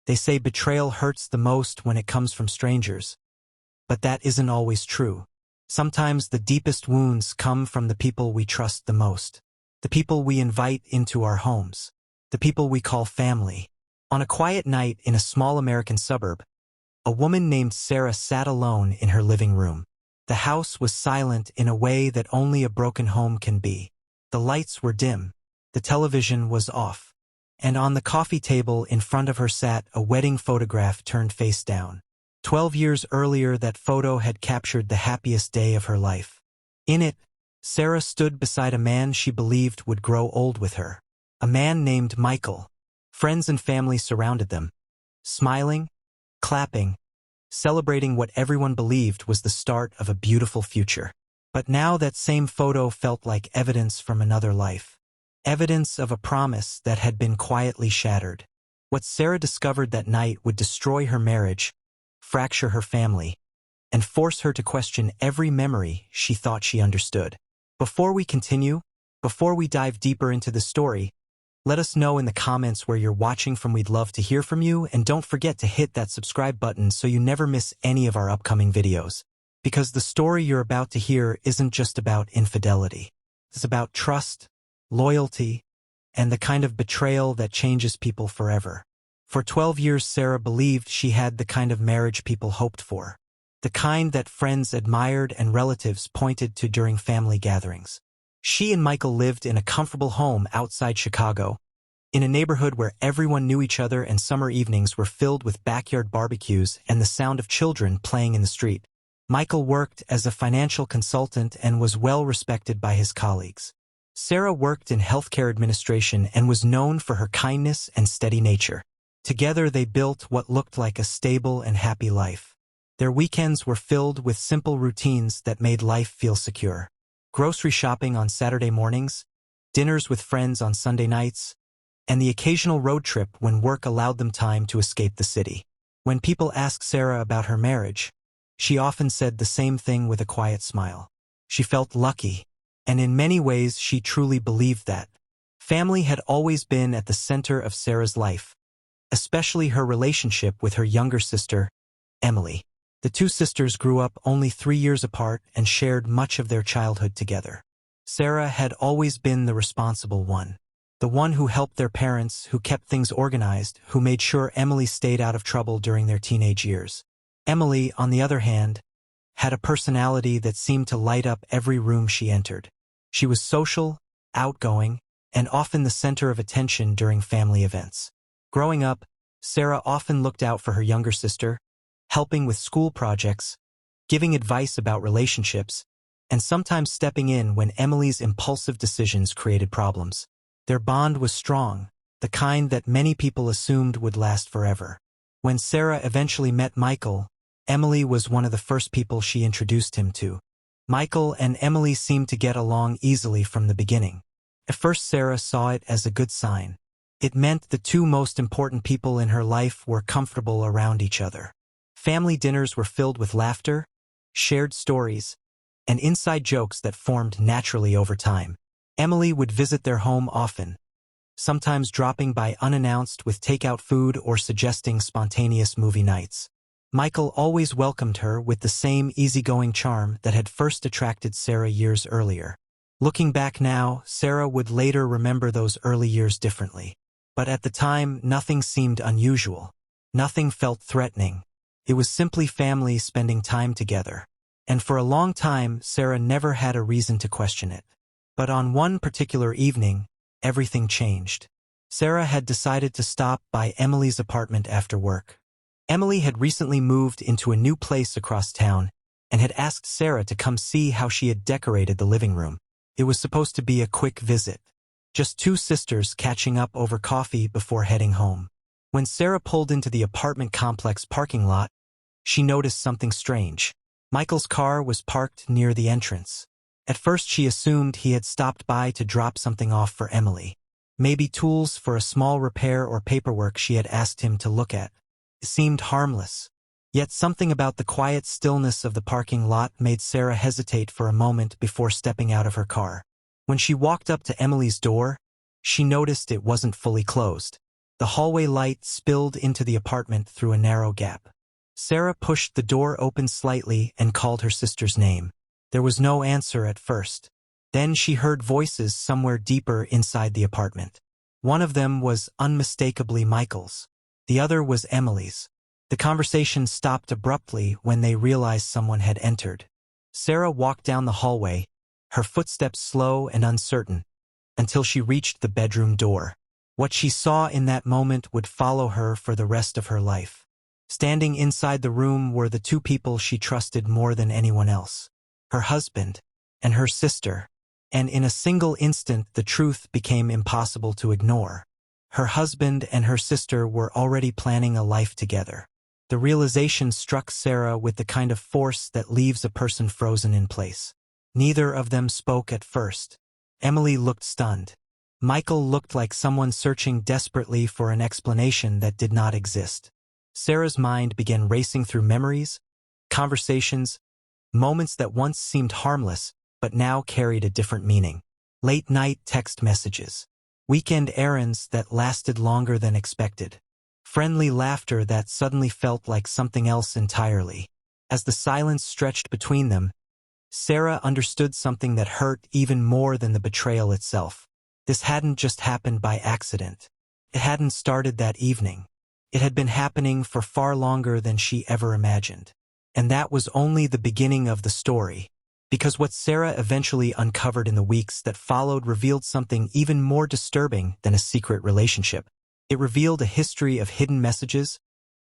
They say betrayal hurts the most when it comes from strangers. But that isn't always true. Sometimes the deepest wounds come from the people we trust the most. The people we invite into our homes. The people we call family. On a quiet night in a small American suburb, a woman named Sarah sat alone in her living room. The house was silent in a way that only a broken home can be. The lights were dim. The television was off. And on the coffee table in front of her sat a wedding photograph turned face down. 12 years earlier, that photo had captured the happiest day of her life. In it, Sarah stood beside a man she believed would grow old with her. A man named Michael. Friends and family surrounded them, smiling, clapping, celebrating what everyone believed was the start of a beautiful future. But now that same photo felt like evidence from another life. Evidence of a promise that had been quietly shattered. What Sarah discovered that night would destroy her marriage, fracture her family, and force her to question every memory she thought she understood. Before we continue, before we dive deeper into the story, let us know in the comments where you're watching from. We'd love to hear from you, and don't forget to hit that subscribe button so you never miss any of our upcoming videos. Because the story you're about to hear isn't just about infidelity. It's about trust, loyalty, and the kind of betrayal that changes people forever. For 12 years, Sarah believed she had the kind of marriage people hoped for. The kind that friends admired and relatives pointed to during family gatherings. She and Michael lived in a comfortable home outside Chicago, in a neighborhood where everyone knew each other, and summer evenings were filled with backyard barbecues and the sound of children playing in the street. Michael worked as a financial consultant and was well respected by his colleagues. Sarah worked in healthcare administration and was known for her kindness and steady nature. Together they built what looked like a stable and happy life. Their weekends were filled with simple routines that made life feel secure. Grocery shopping on Saturday mornings, dinners with friends on Sunday nights, and the occasional road trip when work allowed them time to escape the city. When people asked Sarah about her marriage, she often said the same thing with a quiet smile. She felt lucky, and in many ways she truly believed that. Family had always been at the center of Sarah's life, especially her relationship with her younger sister, Emily. The two sisters grew up only 3 years apart and shared much of their childhood together. Sarah had always been the responsible one. The one who helped their parents, who kept things organized, who made sure Emily stayed out of trouble during their teenage years. Emily, on the other hand, had a personality that seemed to light up every room she entered. She was social, outgoing, and often the center of attention during family events. Growing up, Sarah often looked out for her younger sister, helping with school projects, giving advice about relationships, and sometimes stepping in when Emily's impulsive decisions created problems. Their bond was strong, the kind that many people assumed would last forever. When Sarah eventually met Michael, Emily was one of the first people she introduced him to. Michael and Emily seemed to get along easily from the beginning. At first, Sarah saw it as a good sign. It meant the two most important people in her life were comfortable around each other. Family dinners were filled with laughter, shared stories, and inside jokes that formed naturally over time. Emily would visit their home often, sometimes dropping by unannounced with takeout food or suggesting spontaneous movie nights. Michael always welcomed her with the same easygoing charm that had first attracted Sarah years earlier. Looking back now, Sarah would later remember those early years differently. But at the time, nothing seemed unusual. Nothing felt threatening. It was simply family spending time together. And for a long time, Sarah never had a reason to question it. But on one particular evening, everything changed. Sarah had decided to stop by Emily's apartment after work. Emily had recently moved into a new place across town and had asked Sarah to come see how she had decorated the living room. It was supposed to be a quick visit, just two sisters catching up over coffee before heading home. When Sarah pulled into the apartment complex parking lot, she noticed something strange. Michael's car was parked near the entrance. At first she assumed he had stopped by to drop something off for Emily. Maybe tools for a small repair or paperwork she had asked him to look at. It seemed harmless. Yet something about the quiet stillness of the parking lot made Sarah hesitate for a moment before stepping out of her car. When she walked up to Emily's door, she noticed it wasn't fully closed. The hallway light spilled into the apartment through a narrow gap. Sarah pushed the door open slightly and called her sister's name. There was no answer at first. Then she heard voices somewhere deeper inside the apartment. One of them was unmistakably Michael's. The other was Emily's. The conversation stopped abruptly when they realized someone had entered. Sarah walked down the hallway, her footsteps slow and uncertain, until she reached the bedroom door. What she saw in that moment would follow her for the rest of her life. Standing inside the room were the two people she trusted more than anyone else, her husband and her sister, and in a single instant the truth became impossible to ignore. Her husband and her sister were already planning a life together. The realization struck Sarah with the kind of force that leaves a person frozen in place. Neither of them spoke at first. Emily looked stunned. Michael looked like someone searching desperately for an explanation that did not exist. Sarah's mind began racing through memories, conversations, moments that once seemed harmless but now carried a different meaning. Late-night text messages, weekend errands that lasted longer than expected, friendly laughter that suddenly felt like something else entirely. As the silence stretched between them, Sarah understood something that hurt even more than the betrayal itself. This hadn't just happened by accident. It hadn't started that evening. It had been happening for far longer than she ever imagined. And that was only the beginning of the story, because what Sarah eventually uncovered in the weeks that followed revealed something even more disturbing than a secret relationship. It revealed a history of hidden messages,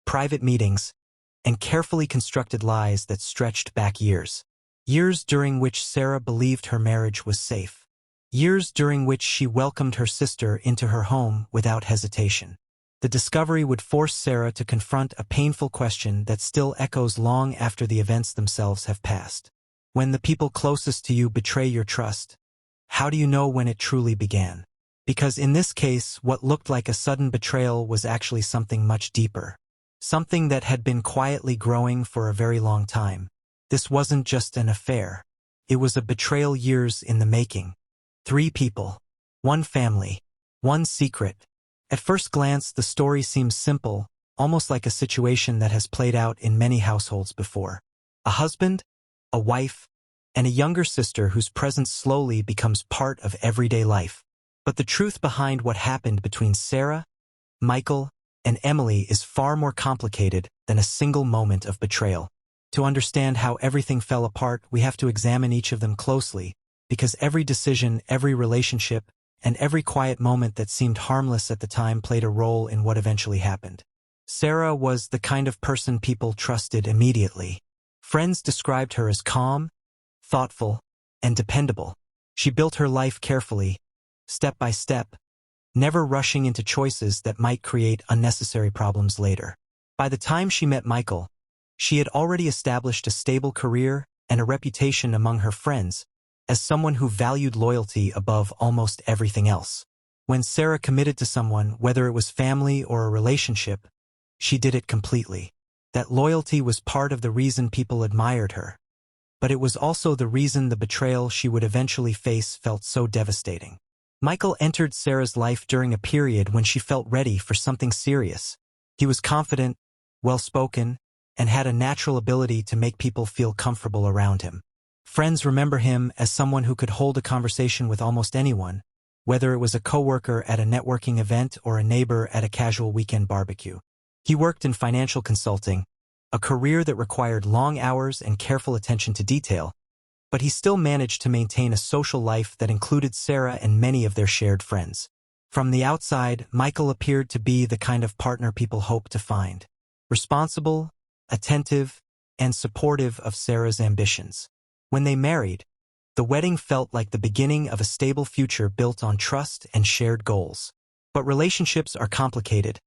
private meetings, and carefully constructed lies that stretched back years. Years during which Sarah believed her marriage was safe. Years during which she welcomed her sister into her home without hesitation. The discovery would force Sarah to confront a painful question that still echoes long after the events themselves have passed. When the people closest to you betray your trust, how do you know when it truly began? Because in this case, what looked like a sudden betrayal was actually something much deeper. Something that had been quietly growing for a very long time. This wasn't just an affair. It was a betrayal years in the making. 3 people, 1 family, 1 secret. At first glance, the story seems simple, almost like a situation that has played out in many households before. A husband, a wife, and a younger sister whose presence slowly becomes part of everyday life. But the truth behind what happened between Sarah, Michael, and Emily is far more complicated than a single moment of betrayal. To understand how everything fell apart, we have to examine each of them closely, because every decision, every relationship, and every quiet moment that seemed harmless at the time played a role in what eventually happened. Sarah was the kind of person people trusted immediately. Friends described her as calm, thoughtful, and dependable. She built her life carefully, step by step, never rushing into choices that might create unnecessary problems later. By the time she met Michael, she had already established a stable career and a reputation among her friends as someone who valued loyalty above almost everything else. When Sarah committed to someone, whether it was family or a relationship, she did it completely. That loyalty was part of the reason people admired her. But it was also the reason the betrayal she would eventually face felt so devastating. Michael entered Sarah's life during a period when she felt ready for something serious. He was confident, well-spoken, and had a natural ability to make people feel comfortable around him. Friends remember him as someone who could hold a conversation with almost anyone, whether it was a coworker at a networking event or a neighbor at a casual weekend barbecue. He worked in financial consulting, a career that required long hours and careful attention to detail, but he still managed to maintain a social life that included Sarah and many of their shared friends. From the outside, Michael appeared to be the kind of partner people hoped to find. Responsible, attentive, and supportive of Sarah's ambitions. When they married, the wedding felt like the beginning of a stable future built on trust and shared goals. But relationships are complicated,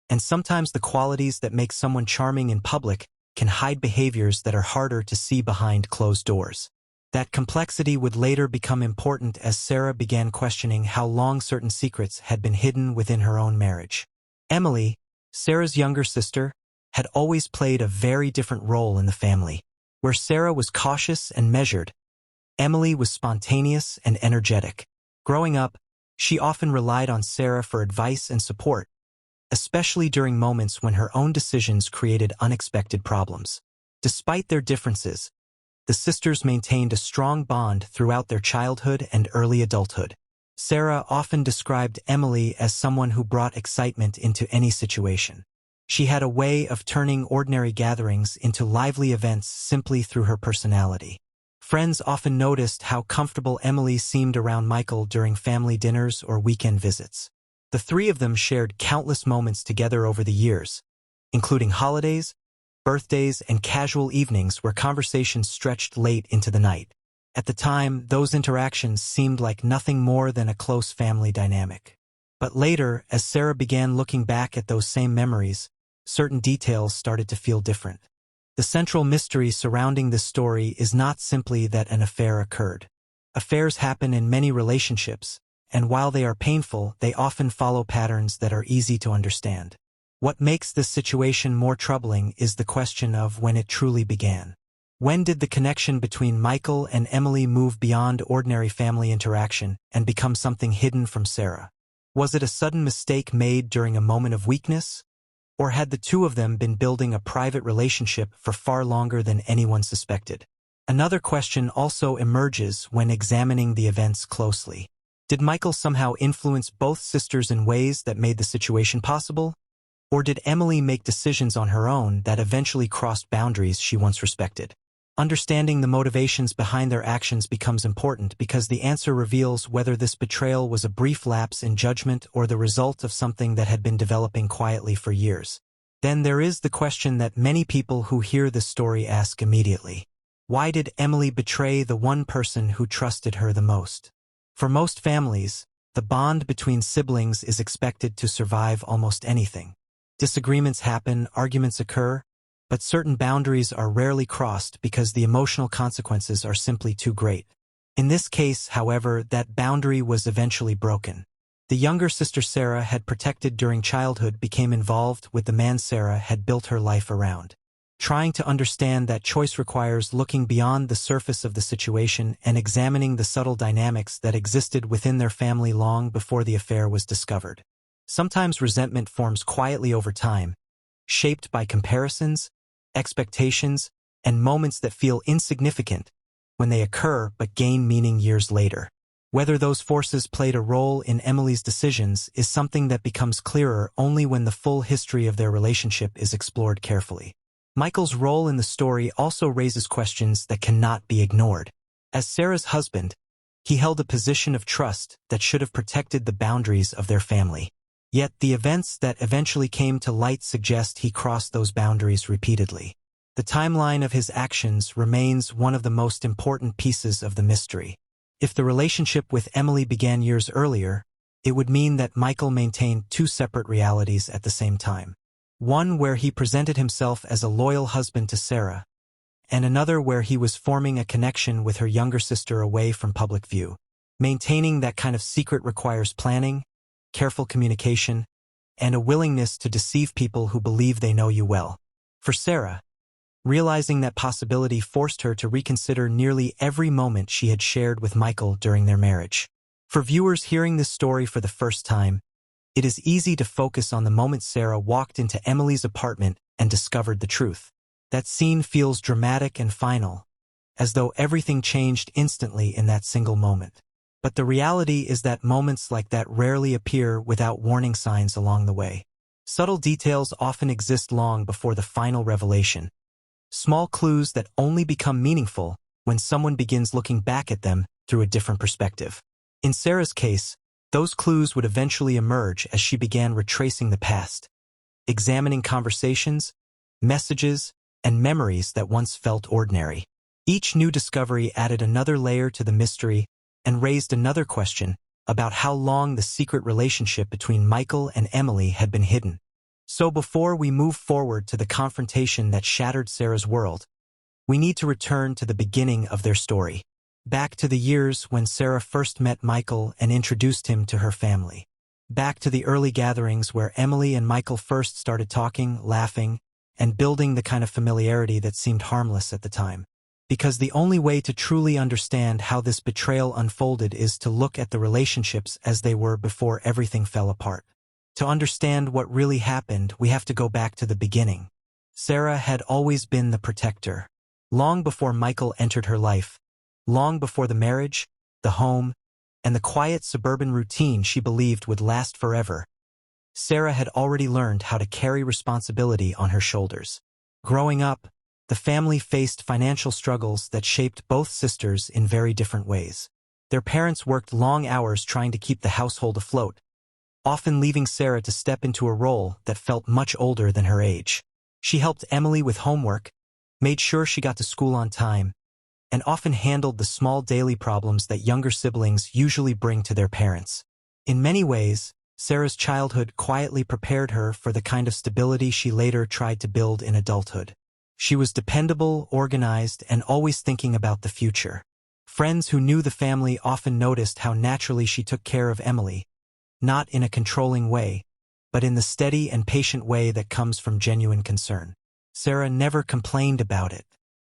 and sometimes the qualities that make someone charming in public can hide behaviors that are harder to see behind closed doors. That complexity would later become important as Sarah began questioning how long certain secrets had been hidden within her own marriage. Emily, Sarah's younger sister, had always played a very different role in the family. Where Sarah was cautious and measured, Emily was spontaneous and energetic. Growing up, she often relied on Sarah for advice and support, especially during moments when her own decisions created unexpected problems. Despite their differences, the sisters maintained a strong bond throughout their childhood and early adulthood. Sarah often described Emily as someone who brought excitement into any situation. She had a way of turning ordinary gatherings into lively events simply through her personality. Friends often noticed how comfortable Emily seemed around Michael during family dinners or weekend visits. The three of them shared countless moments together over the years, including holidays, birthdays, and casual evenings where conversations stretched late into the night. At the time, those interactions seemed like nothing more than a close family dynamic. But later, as Sarah began looking back at those same memories, certain details started to feel different. The central mystery surrounding this story is not simply that an affair occurred. Affairs happen in many relationships, and while they are painful, they often follow patterns that are easy to understand. What makes this situation more troubling is the question of when it truly began. When did the connection between Michael and Emily move beyond ordinary family interaction and become something hidden from Sarah? Was it a sudden mistake made during a moment of weakness? Or had the two of them been building a private relationship for far longer than anyone suspected? Another question also emerges when examining the events closely. Did Michael somehow influence both sisters in ways that made the situation possible? Or did Emily make decisions on her own that eventually crossed boundaries she once respected? Understanding the motivations behind their actions becomes important because the answer reveals whether this betrayal was a brief lapse in judgment or the result of something that had been developing quietly for years. Then there is the question that many people who hear this story ask immediately. Why did Emily betray the one person who trusted her the most? For most families, the bond between siblings is expected to survive almost anything. Disagreements happen, arguments occur, but certain boundaries are rarely crossed because the emotional consequences are simply too great. In this case, however, that boundary was eventually broken. The younger sister Sarah had protected during childhood became involved with the man Sarah had built her life around. Trying to understand that choice requires looking beyond the surface of the situation and examining the subtle dynamics that existed within their family long before the affair was discovered. Sometimes resentment forms quietly over time, shaped by comparisons, expectations, and moments that feel insignificant when they occur but gain meaning years later. Whether those forces played a role in Emily's decisions is something that becomes clearer only when the full history of their relationship is explored carefully. Michael's role in the story also raises questions that cannot be ignored. As Sarah's husband, he held a position of trust that should have protected the boundaries of their family. Yet the events that eventually came to light suggest he crossed those boundaries repeatedly. The timeline of his actions remains one of the most important pieces of the mystery. If the relationship with Emily began years earlier, it would mean that Michael maintained two separate realities at the same time. One where he presented himself as a loyal husband to Sarah, and another where he was forming a connection with her younger sister away from public view. Maintaining that kind of secret requires planning, careful communication, and a willingness to deceive people who believe they know you well. For Sarah, realizing that possibility forced her to reconsider nearly every moment she had shared with Michael during their marriage. For viewers hearing this story for the first time, it is easy to focus on the moment Sarah walked into Emily's apartment and discovered the truth. That scene feels dramatic and final, as though everything changed instantly in that single moment. But the reality is that moments like that rarely appear without warning signs along the way. Subtle details often exist long before the final revelation. Small clues that only become meaningful when someone begins looking back at them through a different perspective. In Sarah's case, those clues would eventually emerge as she began retracing the past, examining conversations, messages, and memories that once felt ordinary. Each new discovery added another layer to the mystery and raised another question about how long the secret relationship between Michael and Emily had been hidden. So before we move forward to the confrontation that shattered Sarah's world, we need to return to the beginning of their story, back to the years when Sarah first met Michael and introduced him to her family. Back to the early gatherings where Emily and Michael first started talking, laughing, and building the kind of familiarity that seemed harmless at the time. Because the only way to truly understand how this betrayal unfolded is to look at the relationships as they were before everything fell apart. To understand what really happened, we have to go back to the beginning. Sarah had always been the protector. Long before Michael entered her life, long before the marriage, the home, and the quiet suburban routine she believed would last forever, Sarah had already learned how to carry responsibility on her shoulders. Growing up, the family faced financial struggles that shaped both sisters in very different ways. Their parents worked long hours trying to keep the household afloat, often leaving Sarah to step into a role that felt much older than her age. She helped Emily with homework, made sure she got to school on time, and often handled the small daily problems that younger siblings usually bring to their parents. In many ways, Sarah's childhood quietly prepared her for the kind of stability she later tried to build in adulthood. She was dependable, organized, and always thinking about the future. Friends who knew the family often noticed how naturally she took care of Emily, not in a controlling way, but in the steady and patient way that comes from genuine concern. Sarah never complained about it.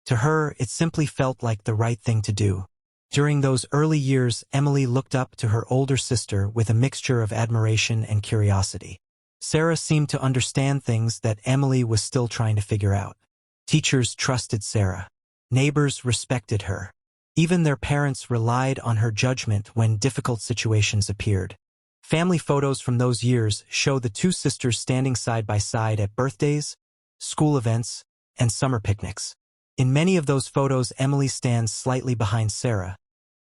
To her, it simply felt like the right thing to do. During those early years, Emily looked up to her older sister with a mixture of admiration and curiosity. Sarah seemed to understand things that Emily was still trying to figure out. Teachers trusted Sarah. Neighbors respected her. Even their parents relied on her judgment when difficult situations appeared. Family photos from those years show the two sisters standing side by side at birthdays, school events, and summer picnics. In many of those photos, Emily stands slightly behind Sarah,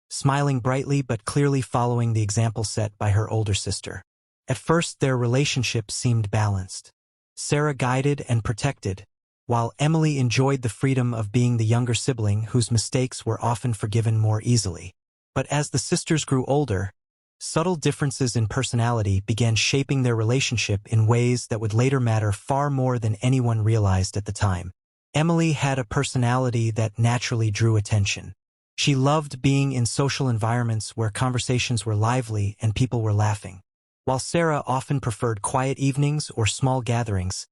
smiling brightly but clearly following the example set by her older sister. At first, their relationship seemed balanced. Sarah guided and protected, while Emily enjoyed the freedom of being the younger sibling whose mistakes were often forgiven more easily. But as the sisters grew older, subtle differences in personality began shaping their relationship in ways that would later matter far more than anyone realized at the time. Emily had a personality that naturally drew attention. She loved being in social environments where conversations were lively and people were laughing. While Sarah often preferred quiet evenings or small gatherings,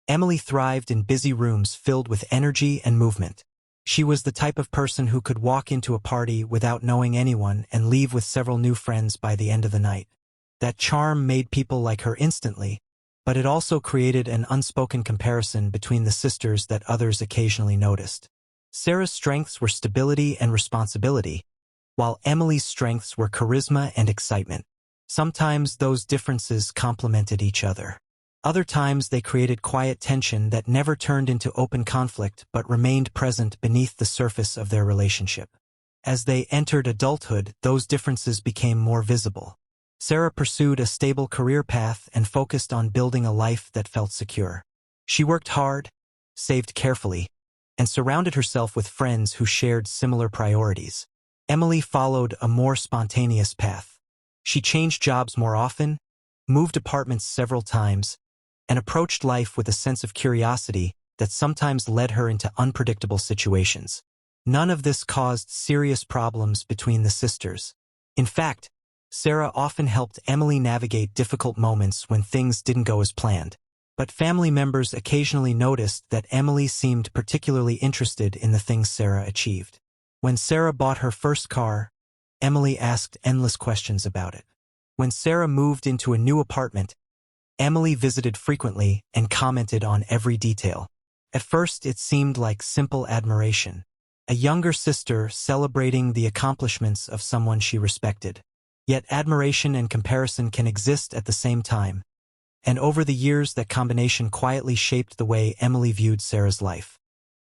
Emily thrived in busy rooms filled with energy and movement. She was the type of person who could walk into a party without knowing anyone and leave with several new friends by the end of the night. That charm made people like her instantly, but it also created an unspoken comparison between the sisters that others occasionally noticed. Sarah's strengths were stability and responsibility, while Emily's strengths were charisma and excitement. Sometimes those differences complemented each other. Other times they created quiet tension that never turned into open conflict but remained present beneath the surface of their relationship. As they entered adulthood, those differences became more visible. Sarah pursued a stable career path and focused on building a life that felt secure. She worked hard, saved carefully, and surrounded herself with friends who shared similar priorities. Emily followed a more spontaneous path. She changed jobs more often, moved apartments several times, and approached life with a sense of curiosity that sometimes led her into unpredictable situations. None of this caused serious problems between the sisters. In fact, Sarah often helped Emily navigate difficult moments when things didn't go as planned. But family members occasionally noticed that Emily seemed particularly interested in the things Sarah achieved. When Sarah bought her first car, Emily asked endless questions about it. When Sarah moved into a new apartment, Emily visited frequently and commented on every detail. At first, it seemed like simple admiration, a younger sister celebrating the accomplishments of someone she respected. Yet admiration and comparison can exist at the same time, and over the years that combination quietly shaped the way Emily viewed Sarah's life.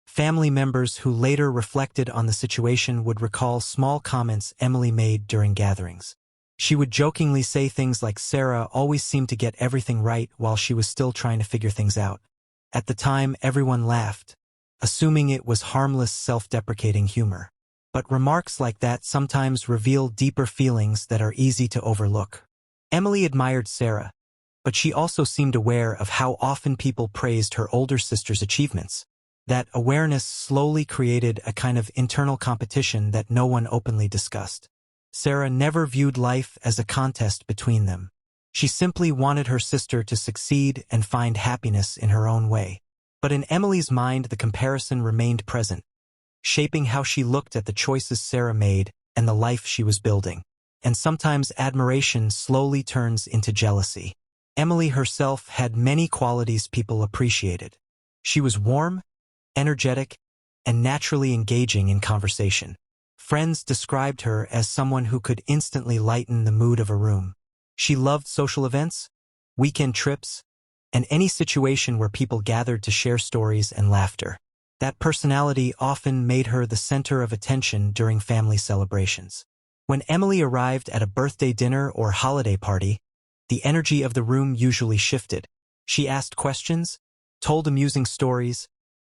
Family members who later reflected on the situation would recall small comments Emily made during gatherings. She would jokingly say things like Sarah always seemed to get everything right while she was still trying to figure things out. At the time, everyone laughed, assuming it was harmless, self-deprecating humor. But remarks like that sometimes reveal deeper feelings that are easy to overlook. Emily admired Sarah, but she also seemed aware of how often people praised her older sister's achievements. That awareness slowly created a kind of internal competition that no one openly discussed. Sarah never viewed life as a contest between them. She simply wanted her sister to succeed and find happiness in her own way. But in Emily's mind, the comparison remained present, shaping how she looked at the choices Sarah made and the life she was building. And sometimes admiration slowly turns into jealousy. Emily herself had many qualities people appreciated. She was warm, energetic, and naturally engaging in conversation. Friends described her as someone who could instantly lighten the mood of a room. She loved social events, weekend trips, and any situation where people gathered to share stories and laughter. That personality often made her the center of attention during family celebrations. When Emily arrived at a birthday dinner or holiday party, the energy of the room usually shifted. She asked questions, told amusing stories,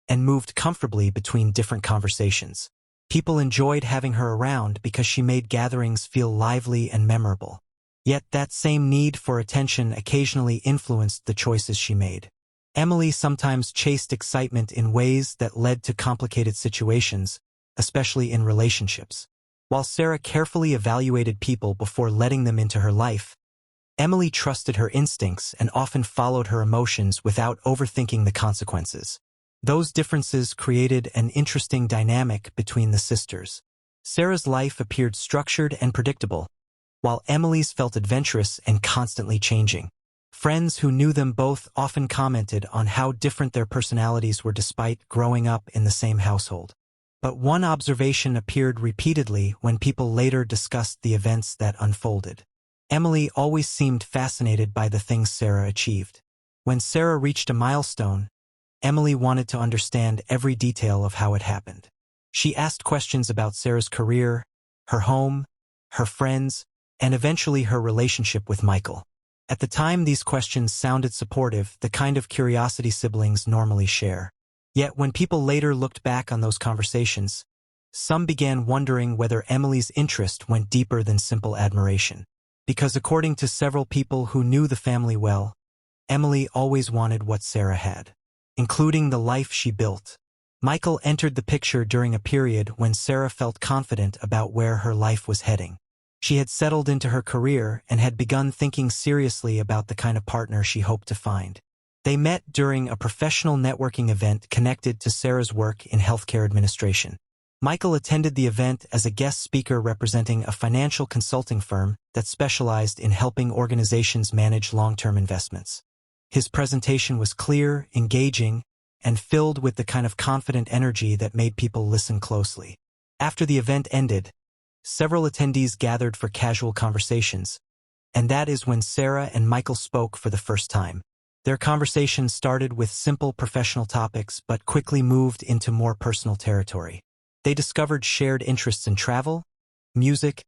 and moved comfortably between different conversations. People enjoyed having her around because she made gatherings feel lively and memorable. Yet that same need for attention occasionally influenced the choices she made. Emily sometimes chased excitement in ways that led to complicated situations, especially in relationships. While Sarah carefully evaluated people before letting them into her life, Emily trusted her instincts and often followed her emotions without overthinking the consequences. Those differences created an interesting dynamic between the sisters. Sarah's life appeared structured and predictable, while Emily's felt adventurous and constantly changing. Friends who knew them both often commented on how different their personalities were despite growing up in the same household. But one observation appeared repeatedly when people later discussed the events that unfolded. Emily always seemed fascinated by the things Sarah achieved. When Sarah reached a milestone, Emily wanted to understand every detail of how it happened. She asked questions about Sarah's career, her home, her friends, and eventually her relationship with Michael. At the time, these questions sounded supportive, the kind of curiosity siblings normally share. Yet when people later looked back on those conversations, some began wondering whether Emily's interest went deeper than simple admiration. Because according to several people who knew the family well, Emily always wanted what Sarah had, including the life she built. Michael entered the picture during a period when Sarah felt confident about where her life was heading. She had settled into her career and had begun thinking seriously about the kind of partner she hoped to find. They met during a professional networking event connected to Sarah's work in healthcare administration. Michael attended the event as a guest speaker representing a financial consulting firm that specialized in helping organizations manage long-term investments. His presentation was clear, engaging, and filled with the kind of confident energy that made people listen closely. After the event ended, several attendees gathered for casual conversations, and that is when Sarah and Michael spoke for the first time. Their conversation started with simple professional topics but quickly moved into more personal territory. They discovered shared interests in travel, music,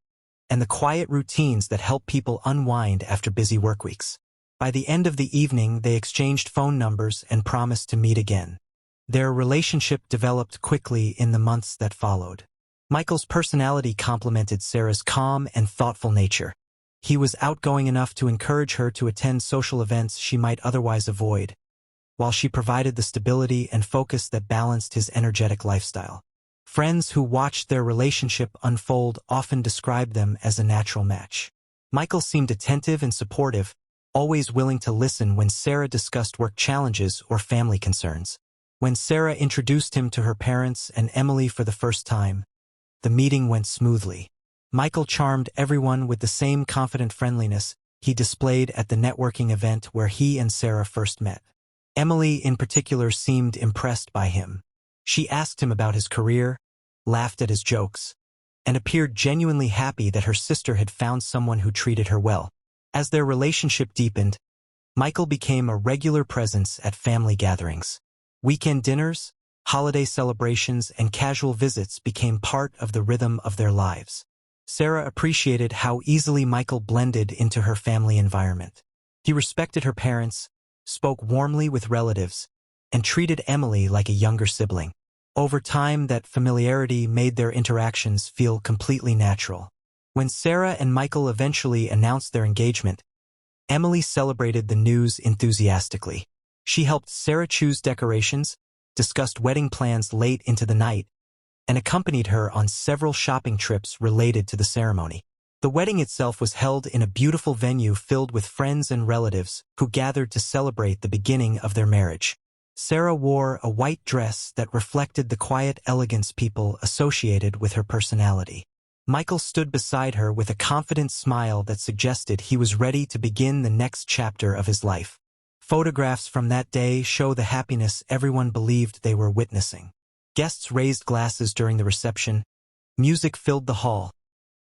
and the quiet routines that help people unwind after busy work weeks. By the end of the evening, they exchanged phone numbers and promised to meet again. Their relationship developed quickly in the months that followed. Michael's personality complemented Sarah's calm and thoughtful nature. He was outgoing enough to encourage her to attend social events she might otherwise avoid, while she provided the stability and focus that balanced his energetic lifestyle. Friends who watched their relationship unfold often described them as a natural match. Michael seemed attentive and supportive, always willing to listen when Sarah discussed work challenges or family concerns. When Sarah introduced him to her parents and Emily for the first time, the meeting went smoothly. Michael charmed everyone with the same confident friendliness he displayed at the networking event where he and Sarah first met. Emily, in particular, seemed impressed by him. She asked him about his career, laughed at his jokes, and appeared genuinely happy that her sister had found someone who treated her well. As their relationship deepened, Michael became a regular presence at family gatherings. Weekend dinners, holiday celebrations, and casual visits became part of the rhythm of their lives. Sarah appreciated how easily Michael blended into her family environment. He respected her parents, spoke warmly with relatives, and treated Emily like a younger sibling. Over time, that familiarity made their interactions feel completely natural. When Sarah and Michael eventually announced their engagement, Emily celebrated the news enthusiastically. She helped Sarah choose decorations, discussed wedding plans late into the night, and accompanied her on several shopping trips related to the ceremony. The wedding itself was held in a beautiful venue filled with friends and relatives who gathered to celebrate the beginning of their marriage. Sarah wore a white dress that reflected the quiet elegance people associated with her personality. Michael stood beside her with a confident smile that suggested he was ready to begin the next chapter of his life. Photographs from that day show the happiness everyone believed they were witnessing. Guests raised glasses during the reception, music filled the hall,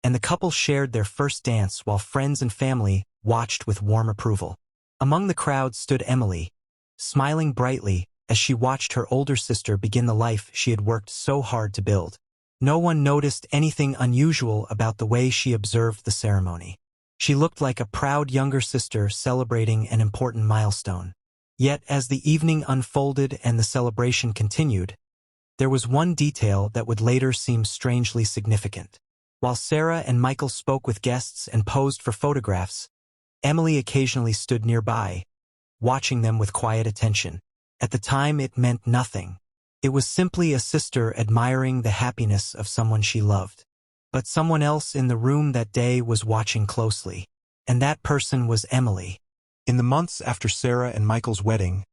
and the couple shared their first dance while friends and family watched with warm approval. Among the crowd stood Emily, smiling brightly as she watched her older sister begin the life she had worked so hard to build. No one noticed anything unusual about the way she observed the ceremony. She looked like a proud younger sister celebrating an important milestone. Yet as the evening unfolded and the celebration continued, there was one detail that would later seem strangely significant. While Sarah and Michael spoke with guests and posed for photographs, Emily occasionally stood nearby, watching them with quiet attention. At the time, it meant nothing. It was simply a sister admiring the happiness of someone she loved. But someone else in the room that day was watching closely, and that person was Emily. In the months after Sarah and Michael's wedding,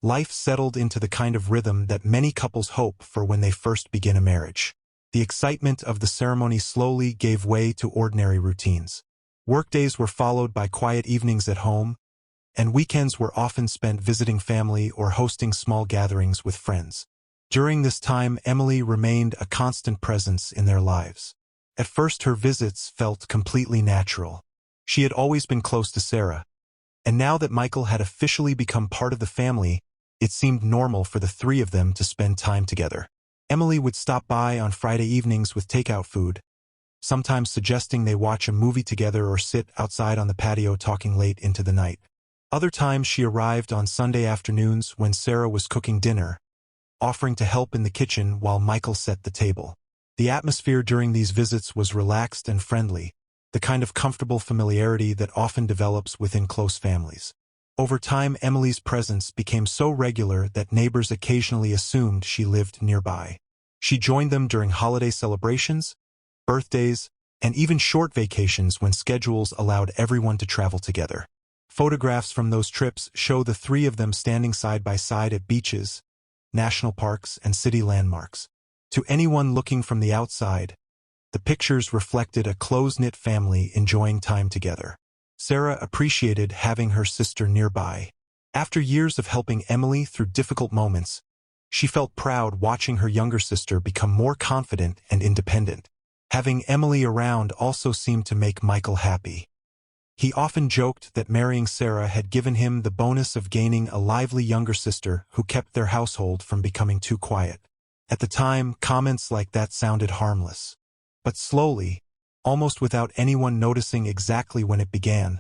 life settled into the kind of rhythm that many couples hope for when they first begin a marriage. The excitement of the ceremony slowly gave way to ordinary routines. Workdays were followed by quiet evenings at home, and weekends were often spent visiting family or hosting small gatherings with friends. During this time, Emily remained a constant presence in their lives. At first, her visits felt completely natural. She had always been close to Sarah, and now that Michael had officially become part of the family, it seemed normal for the three of them to spend time together. Emily would stop by on Friday evenings with takeout food, sometimes suggesting they watch a movie together or sit outside on the patio talking late into the night. Other times she arrived on Sunday afternoons when Sarah was cooking dinner, offering to help in the kitchen while Michael set the table. The atmosphere during these visits was relaxed and friendly, the kind of comfortable familiarity that often develops within close families. Over time, Emily's presence became so regular that neighbors occasionally assumed she lived nearby. She joined them during holiday celebrations, birthdays, and even short vacations when schedules allowed everyone to travel together. Photographs from those trips show the three of them standing side by side at beaches, national parks, and city landmarks. To anyone looking from the outside, the pictures reflected a close-knit family enjoying time together. Sarah appreciated having her sister nearby. After years of helping Emily through difficult moments, she felt proud watching her younger sister become more confident and independent. Having Emily around also seemed to make Michael happy. He often joked that marrying Sarah had given him the bonus of gaining a lively younger sister who kept their household from becoming too quiet. At the time, comments like that sounded harmless. But slowly, almost without anyone noticing exactly when it began,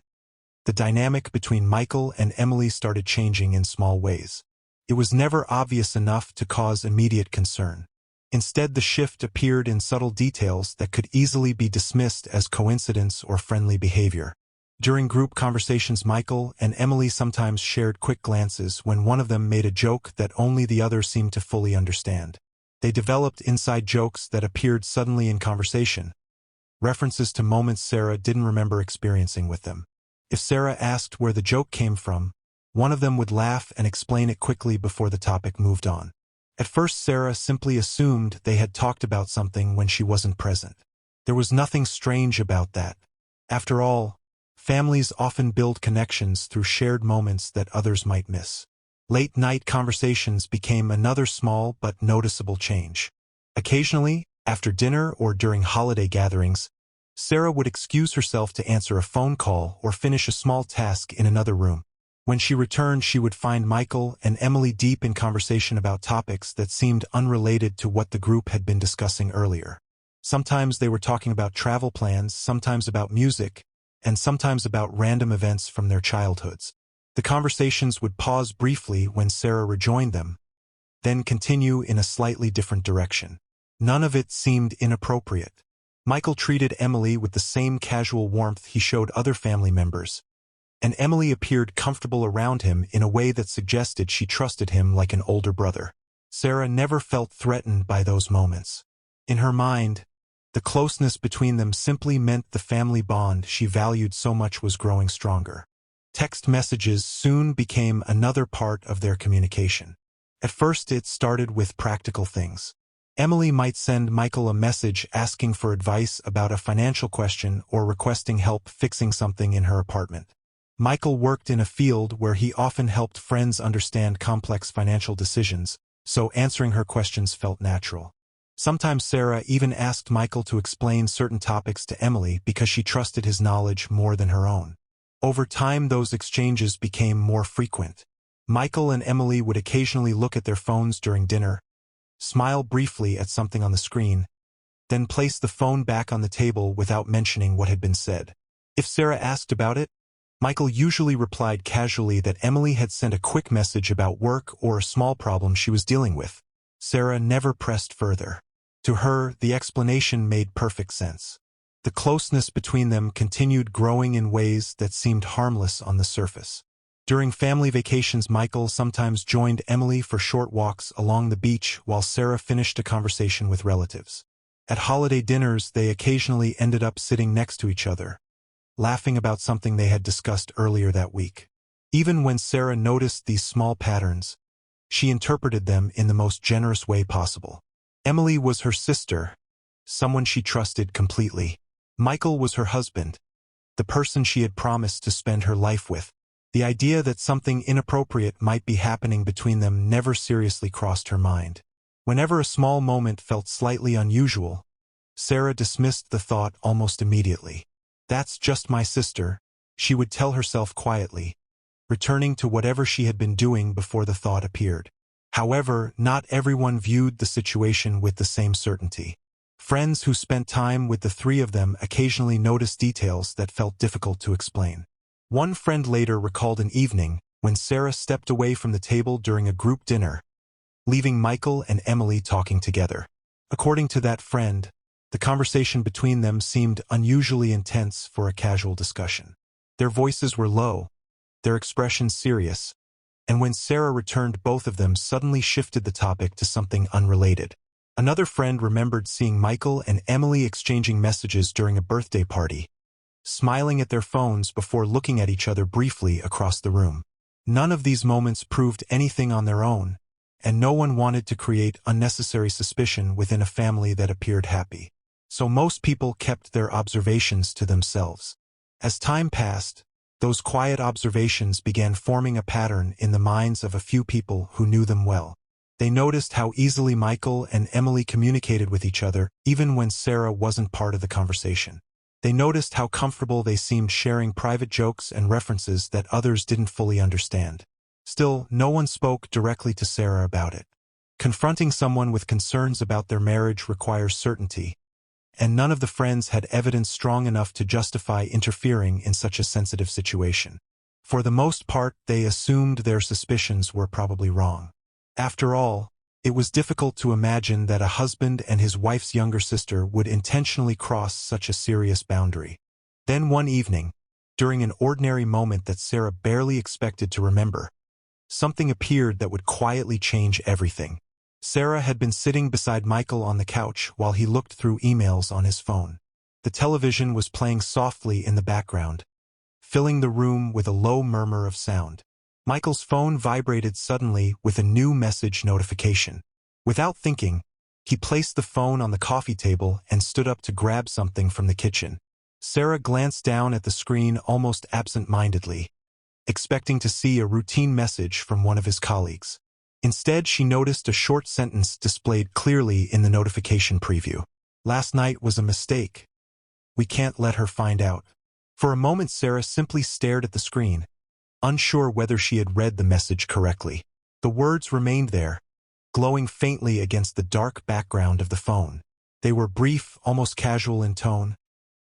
the dynamic between Michael and Emily started changing in small ways. It was never obvious enough to cause immediate concern. Instead, the shift appeared in subtle details that could easily be dismissed as coincidence or friendly behavior. During group conversations, Michael and Emily sometimes shared quick glances when one of them made a joke that only the other seemed to fully understand. They developed inside jokes that appeared suddenly in conversation, references to moments Sarah didn't remember experiencing with them. If Sarah asked where the joke came from, one of them would laugh and explain it quickly before the topic moved on. At first, Sarah simply assumed they had talked about something when she wasn't present. There was nothing strange about that. After all, families often build connections through shared moments that others might miss. Late-night conversations became another small but noticeable change. Occasionally, after dinner or during holiday gatherings, Sarah would excuse herself to answer a phone call or finish a small task in another room. When she returned, she would find Michael and Emily deep in conversation about topics that seemed unrelated to what the group had been discussing earlier. Sometimes they were talking about travel plans, sometimes about music, and sometimes about random events from their childhoods. The conversations would pause briefly when Sarah rejoined them, then continue in a slightly different direction. None of it seemed inappropriate. Michael treated Emily with the same casual warmth he showed other family members, and Emily appeared comfortable around him in a way that suggested she trusted him like an older brother. Sarah never felt threatened by those moments. In her mind, the closeness between them simply meant the family bond she valued so much was growing stronger. Text messages soon became another part of their communication. At first, it started with practical things. Emily might send Michael a message asking for advice about a financial question or requesting help fixing something in her apartment. Michael worked in a field where he often helped friends understand complex financial decisions, so answering her questions felt natural. Sometimes Sarah even asked Michael to explain certain topics to Emily because she trusted his knowledge more than her own. Over time, those exchanges became more frequent. Michael and Emily would occasionally look at their phones during dinner, smile briefly at something on the screen, then place the phone back on the table without mentioning what had been said. If Sarah asked about it, Michael usually replied casually that Emily had sent a quick message about work or a small problem she was dealing with. Sarah never pressed further. To her, the explanation made perfect sense. The closeness between them continued growing in ways that seemed harmless on the surface. During family vacations, Michael sometimes joined Emily for short walks along the beach while Sarah finished a conversation with relatives. At holiday dinners, they occasionally ended up sitting next to each other, laughing about something they had discussed earlier that week. Even when Sarah noticed these small patterns, she interpreted them in the most generous way possible. Emily was her sister, someone she trusted completely. Michael was her husband, the person she had promised to spend her life with. The idea that something inappropriate might be happening between them never seriously crossed her mind. Whenever a small moment felt slightly unusual, Sarah dismissed the thought almost immediately. "That's just my sister," she would tell herself quietly, returning to whatever she had been doing before the thought appeared. However, not everyone viewed the situation with the same certainty. Friends who spent time with the three of them occasionally noticed details that felt difficult to explain. One friend later recalled an evening when Sarah stepped away from the table during a group dinner, leaving Michael and Emily talking together. According to that friend, the conversation between them seemed unusually intense for a casual discussion. Their voices were low, their expressions serious, and when Sarah returned, both of them suddenly shifted the topic to something unrelated. Another friend remembered seeing Michael and Emily exchanging messages during a birthday party, smiling at their phones before looking at each other briefly across the room. None of these moments proved anything on their own, and no one wanted to create unnecessary suspicion within a family that appeared happy. So most people kept their observations to themselves. As time passed, those quiet observations began forming a pattern in the minds of a few people who knew them well. They noticed how easily Michael and Emily communicated with each other, even when Sarah wasn't part of the conversation. They noticed how comfortable they seemed sharing private jokes and references that others didn't fully understand. Still, no one spoke directly to Sarah about it. Confronting someone with concerns about their marriage requires certainty, and none of the friends had evidence strong enough to justify interfering in such a sensitive situation. For the most part, they assumed their suspicions were probably wrong. After all, it was difficult to imagine that a husband and his wife's younger sister would intentionally cross such a serious boundary. Then one evening, during an ordinary moment that Sarah barely expected to remember, something appeared that would quietly change everything. Sarah had been sitting beside Michael on the couch while he looked through emails on his phone. The television was playing softly in the background, filling the room with a low murmur of sound. Michael's phone vibrated suddenly with a new message notification. Without thinking, he placed the phone on the coffee table and stood up to grab something from the kitchen. Sarah glanced down at the screen almost absent-mindedly, expecting to see a routine message from one of his colleagues. Instead, she noticed a short sentence displayed clearly in the notification preview. "Last night was a mistake. We can't let her find out." For a moment, Sarah simply stared at the screen, unsure whether she had read the message correctly. The words remained there, glowing faintly against the dark background of the phone. They were brief, almost casual in tone,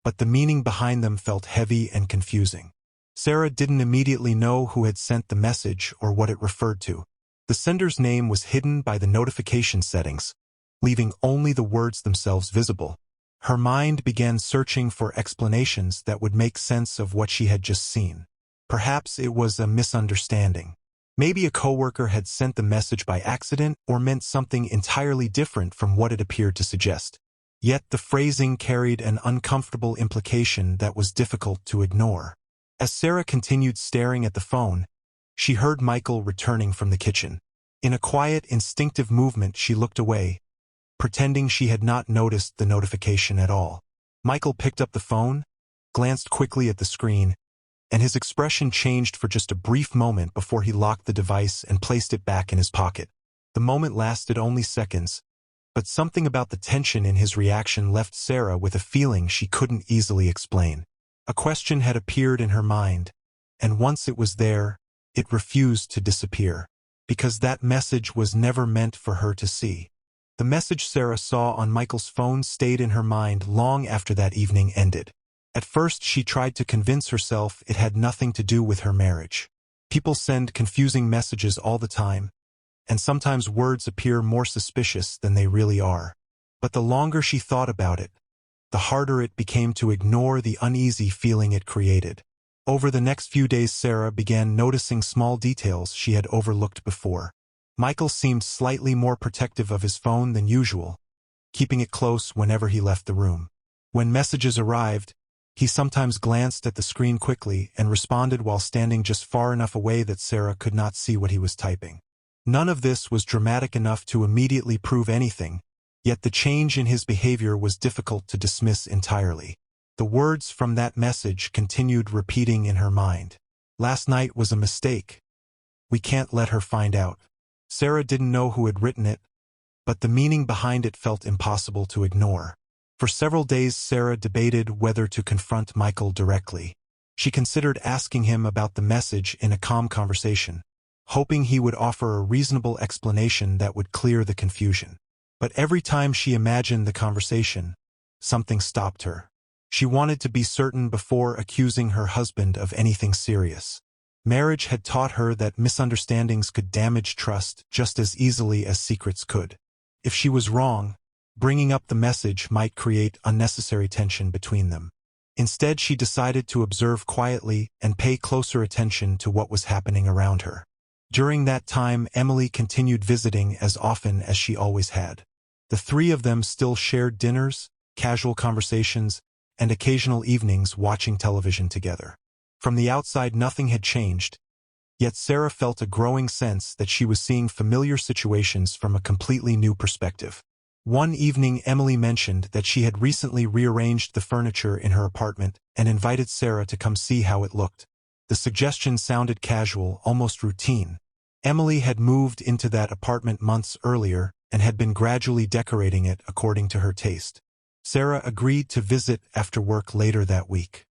but the meaning behind them felt heavy and confusing. Sarah didn't immediately know who had sent the message or what it referred to. The sender's name was hidden by the notification settings, leaving only the words themselves visible. Her mind began searching for explanations that would make sense of what she had just seen. Perhaps it was a misunderstanding. Maybe a coworker had sent the message by accident or meant something entirely different from what it appeared to suggest. Yet the phrasing carried an uncomfortable implication that was difficult to ignore. As Sarah continued staring at the phone, she heard Michael returning from the kitchen. In a quiet, instinctive movement, she looked away, pretending she had not noticed the notification at all. Michael picked up the phone, glanced quickly at the screen, and his expression changed for just a brief moment before he locked the device and placed it back in his pocket. The moment lasted only seconds, but something about the tension in his reaction left Sarah with a feeling she couldn't easily explain. A question had appeared in her mind, and once it was there, it refused to disappear, because that message was never meant for her to see. The message Sarah saw on Michael's phone stayed in her mind long after that evening ended. At first she tried to convince herself it had nothing to do with her marriage. People send confusing messages all the time, and sometimes words appear more suspicious than they really are. But the longer she thought about it, the harder it became to ignore the uneasy feeling it created. Over the next few days Sarah began noticing small details she had overlooked before. Michael seemed slightly more protective of his phone than usual, keeping it close whenever he left the room. When messages arrived, he sometimes glanced at the screen quickly and responded while standing just far enough away that Sarah could not see what he was typing. None of this was dramatic enough to immediately prove anything, yet the change in his behavior was difficult to dismiss entirely. The words from that message continued repeating in her mind. "Last night was a mistake. We can't let her find out." Sarah didn't know who had written it, but the meaning behind it felt impossible to ignore. For several days Sarah debated whether to confront Michael directly. She considered asking him about the message in a calm conversation, hoping he would offer a reasonable explanation that would clear the confusion. But every time she imagined the conversation, something stopped her. She wanted to be certain before accusing her husband of anything serious. Marriage had taught her that misunderstandings could damage trust just as easily as secrets could. If she was wrong, bringing up the message might create unnecessary tension between them. Instead, she decided to observe quietly and pay closer attention to what was happening around her. During that time, Emily continued visiting as often as she always had. The three of them still shared dinners, casual conversations, and occasional evenings watching television together. From the outside, nothing had changed, yet Sarah felt a growing sense that she was seeing familiar situations from a completely new perspective. One evening, Emily mentioned that she had recently rearranged the furniture in her apartment and invited Sarah to come see how it looked. The suggestion sounded casual, almost routine. Emily had moved into that apartment months earlier and had been gradually decorating it according to her taste. Sarah agreed to visit after work later that week.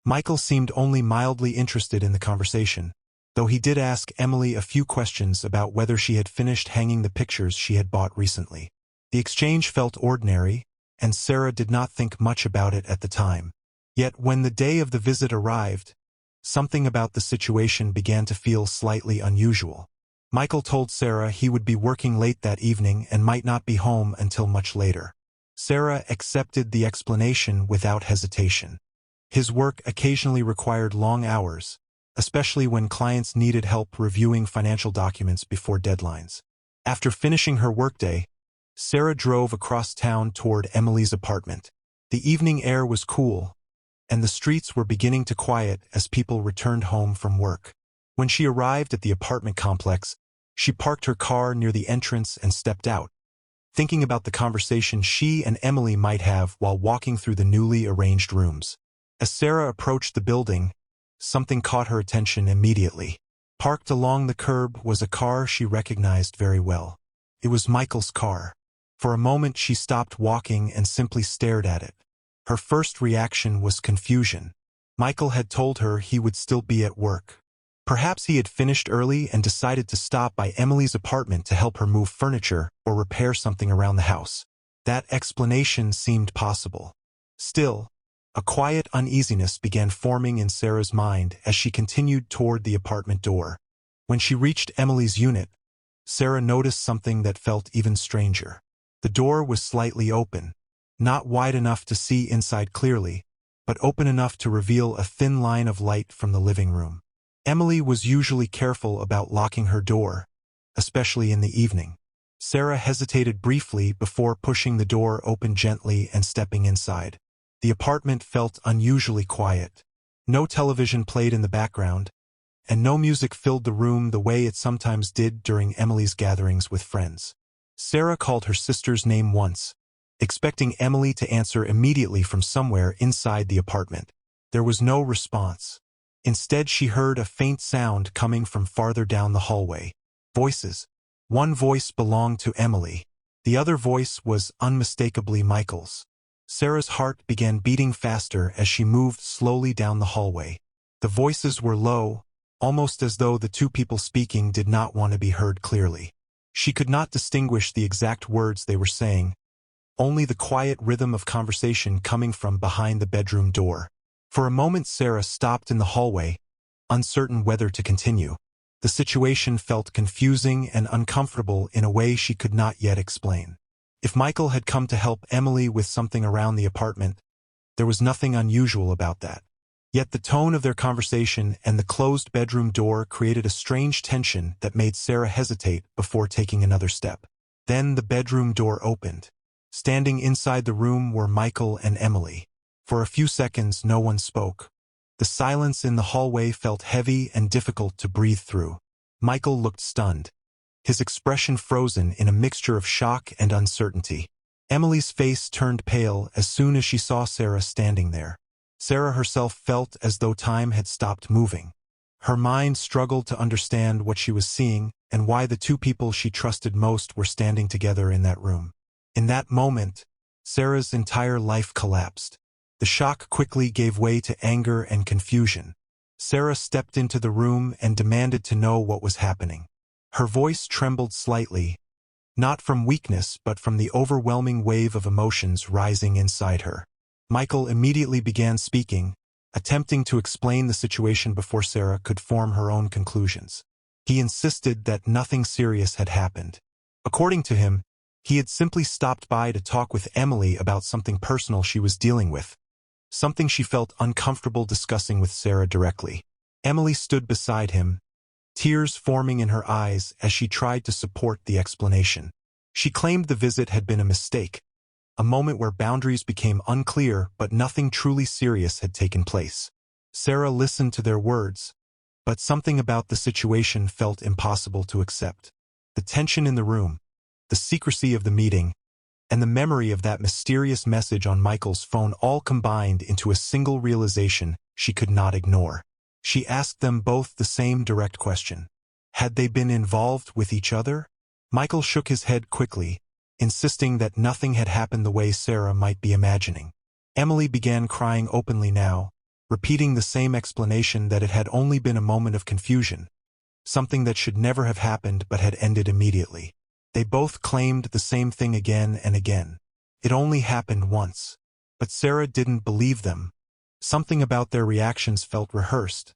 Michael seemed only mildly interested in the conversation, though he did ask Emily a few questions about whether she had finished hanging the pictures she had bought recently. The exchange felt ordinary, and Sarah did not think much about it at the time. Yet when the day of the visit arrived, something about the situation began to feel slightly unusual. Michael told Sarah he would be working late that evening and might not be home until much later. Sarah accepted the explanation without hesitation. His work occasionally required long hours, especially when clients needed help reviewing financial documents before deadlines. After finishing her workday, Sarah drove across town toward Emily's apartment. The evening air was cool, and the streets were beginning to quiet as people returned home from work. When she arrived at the apartment complex, she parked her car near the entrance and stepped out, thinking about the conversation she and Emily might have while walking through the newly arranged rooms. As Sarah approached the building, something caught her attention immediately. Parked along the curb was a car she recognized very well. It was Michael's car. For a moment she stopped walking and simply stared at it. Her first reaction was confusion. Michael had told her he would still be at work. Perhaps he had finished early and decided to stop by Emily's apartment to help her move furniture or repair something around the house. That explanation seemed possible. Still, a quiet uneasiness began forming in Sarah's mind as she continued toward the apartment door. When she reached Emily's unit, Sarah noticed something that felt even stranger. The door was slightly open, not wide enough to see inside clearly, but open enough to reveal a thin line of light from the living room. Emily was usually careful about locking her door, especially in the evening. Sarah hesitated briefly before pushing the door open gently and stepping inside. The apartment felt unusually quiet. No television played in the background, and no music filled the room the way it sometimes did during Emily's gatherings with friends. Sarah called her sister's name once, expecting Emily to answer immediately from somewhere inside the apartment. There was no response. Instead, she heard a faint sound coming from farther down the hallway. Voices. One voice belonged to Emily. The other voice was unmistakably Michael's. Sarah's heart began beating faster as she moved slowly down the hallway. The voices were low, almost as though the two people speaking did not want to be heard clearly. She could not distinguish the exact words they were saying, only the quiet rhythm of conversation coming from behind the bedroom door. For a moment Sarah stopped in the hallway, uncertain whether to continue. The situation felt confusing and uncomfortable in a way she could not yet explain. If Michael had come to help Emily with something around the apartment, there was nothing unusual about that. Yet the tone of their conversation and the closed bedroom door created a strange tension that made Sarah hesitate before taking another step. Then the bedroom door opened. Standing inside the room were Michael and Emily. For a few seconds no one spoke. The silence in the hallway felt heavy and difficult to breathe through. Michael looked stunned, his expression frozen in a mixture of shock and uncertainty. Emily's face turned pale as soon as she saw Sarah standing there. Sarah herself felt as though time had stopped moving. Her mind struggled to understand what she was seeing and why the two people she trusted most were standing together in that room. In that moment, Sarah's entire life collapsed. The shock quickly gave way to anger and confusion. Sarah stepped into the room and demanded to know what was happening. Her voice trembled slightly, not from weakness but from the overwhelming wave of emotions rising inside her. Michael immediately began speaking, attempting to explain the situation before Sarah could form her own conclusions. He insisted that nothing serious had happened. According to him, he had simply stopped by to talk with Emily about something personal she was dealing with, something she felt uncomfortable discussing with Sarah directly. Emily stood beside him, tears forming in her eyes as she tried to support the explanation. She claimed the visit had been a mistake, a moment where boundaries became unclear but nothing truly serious had taken place. Sarah listened to their words, but something about the situation felt impossible to accept. The tension in the room, the secrecy of the meeting, and the memory of that mysterious message on Michael's phone all combined into a single realization she could not ignore. She asked them both the same direct question. Had they been involved with each other? Michael shook his head quickly, insisting that nothing had happened the way Sarah might be imagining. Emily began crying openly now, repeating the same explanation that it had only been a moment of confusion, something that should never have happened but had ended immediately. They both claimed the same thing again and again. It only happened once. But Sarah didn't believe them. Something about their reactions felt rehearsed,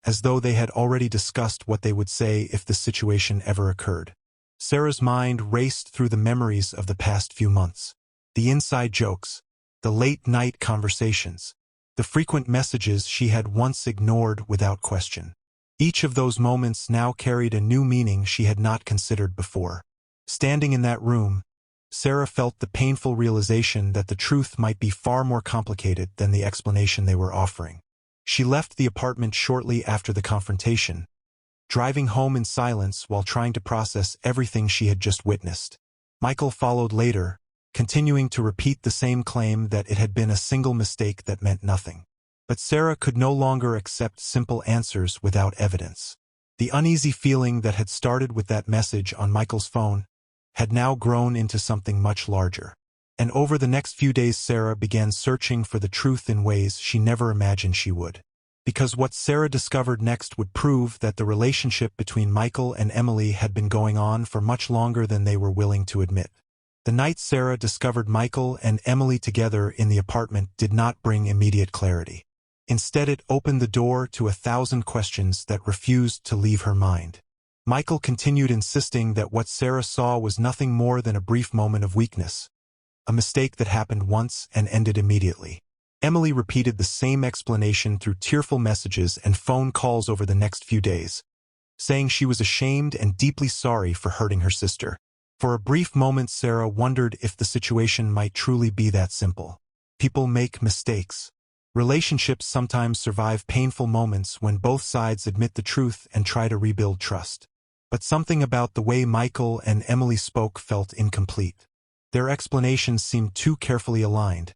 as though they had already discussed what they would say if the situation ever occurred. Sarah's mind raced through the memories of the past few months. The inside jokes, the late-night conversations, the frequent messages she had once ignored without question. Each of those moments now carried a new meaning she had not considered before. Standing in that room, Sarah felt the painful realization that the truth might be far more complicated than the explanation they were offering. She left the apartment shortly after the confrontation, driving home in silence while trying to process everything she had just witnessed. Michael followed later, continuing to repeat the same claim that it had been a single mistake that meant nothing. But Sarah could no longer accept simple answers without evidence. The uneasy feeling that had started with that message on Michael's phone had now grown into something much larger. And over the next few days Sarah began searching for the truth in ways she never imagined she would. Because what Sarah discovered next would prove that the relationship between Michael and Emily had been going on for much longer than they were willing to admit. The night Sarah discovered Michael and Emily together in the apartment did not bring immediate clarity. Instead, it opened the door to 1,000 questions that refused to leave her mind. Michael continued insisting that what Sarah saw was nothing more than a brief moment of weakness, a mistake that happened once and ended immediately. Emily repeated the same explanation through tearful messages and phone calls over the next few days, saying she was ashamed and deeply sorry for hurting her sister. For a brief moment Sarah wondered if the situation might truly be that simple. People make mistakes. Relationships sometimes survive painful moments when both sides admit the truth and try to rebuild trust. But something about the way Michael and Emily spoke felt incomplete. Their explanations seemed too carefully aligned,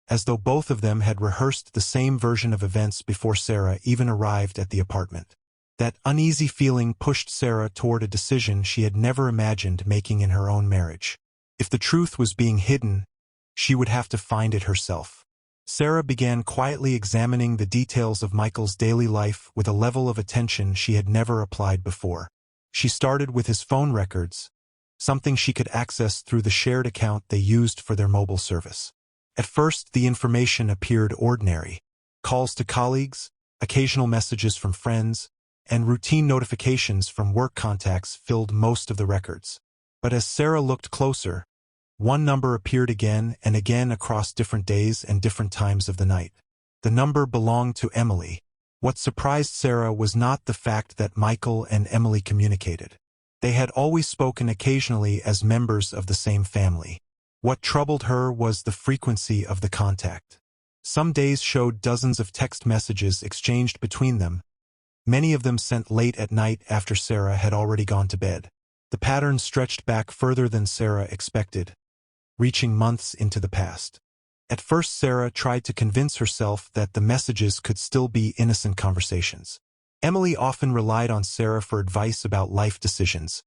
as though both of them had rehearsed the same version of events before Sarah even arrived at the apartment. That uneasy feeling pushed Sarah toward a decision she had never imagined making in her own marriage. If the truth was being hidden, she would have to find it herself. Sarah began quietly examining the details of Michael's daily life with a level of attention she had never applied before. She started with his phone records, something she could access through the shared account they used for their mobile service. At first, the information appeared ordinary. Calls to colleagues, occasional messages from friends, and routine notifications from work contacts filled most of the records. But as Sarah looked closer, one number appeared again and again across different days and different times of the night. The number belonged to Emily. What surprised Sarah was not the fact that Michael and Emily communicated. They had always spoken occasionally as members of the same family. What troubled her was the frequency of the contact. Some days showed dozens of text messages exchanged between them, many of them sent late at night after Sarah had already gone to bed. The pattern stretched back further than Sarah expected, reaching months into the past. At first, Sarah tried to convince herself that the messages could still be innocent conversations. Emily often relied on Sarah for advice about life decisions,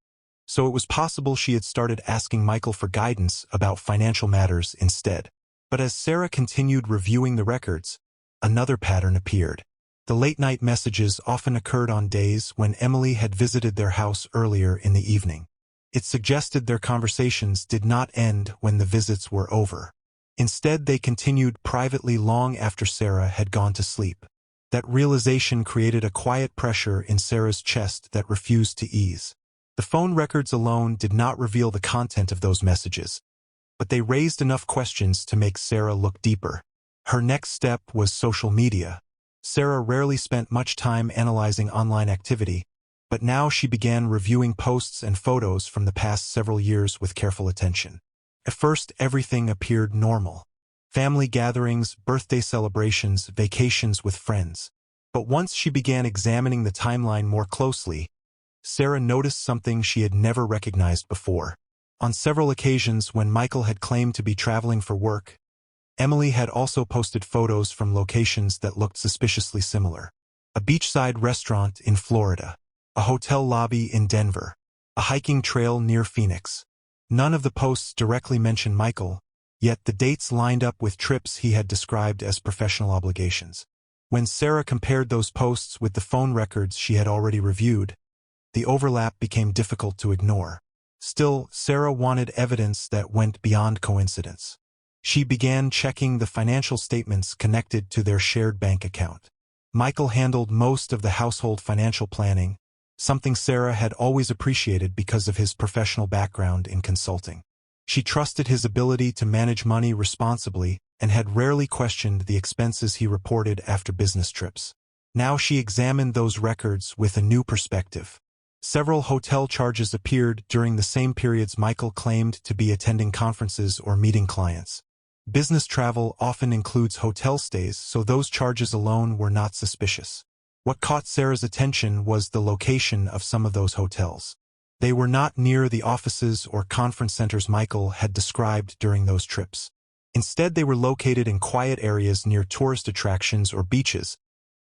so it was possible she had started asking Michael for guidance about financial matters instead. But as Sarah continued reviewing the records, another pattern appeared. The late-night messages often occurred on days when Emily had visited their house earlier in the evening. It suggested their conversations did not end when the visits were over. Instead, they continued privately long after Sarah had gone to sleep. That realization created a quiet pressure in Sarah's chest that refused to ease. The phone records alone did not reveal the content of those messages, but they raised enough questions to make Sarah look deeper. Her next step was social media. Sarah rarely spent much time analyzing online activity, but now she began reviewing posts and photos from the past several years with careful attention. At first, everything appeared normal. Family gatherings, birthday celebrations, vacations with friends. But once she began examining the timeline more closely, Sarah noticed something she had never recognized before. On several occasions when Michael had claimed to be traveling for work, Emily had also posted photos from locations that looked suspiciously similar. A beachside restaurant in Florida, a hotel lobby in Denver, a hiking trail near Phoenix. None of the posts directly mentioned Michael, yet the dates lined up with trips he had described as professional obligations. When Sarah compared those posts with the phone records she had already reviewed, the overlap became difficult to ignore. Still, Sarah wanted evidence that went beyond coincidence. She began checking the financial statements connected to their shared bank account. Michael handled most of the household financial planning, something Sarah had always appreciated because of his professional background in consulting. She trusted his ability to manage money responsibly and had rarely questioned the expenses he reported after business trips. Now she examined those records with a new perspective. Several hotel charges appeared during the same periods Michael claimed to be attending conferences or meeting clients. Business travel often includes hotel stays, so those charges alone were not suspicious. What caught Sarah's attention was the location of some of those hotels. They were not near the offices or conference centers Michael had described during those trips. Instead, they were located in quiet areas near tourist attractions or beaches,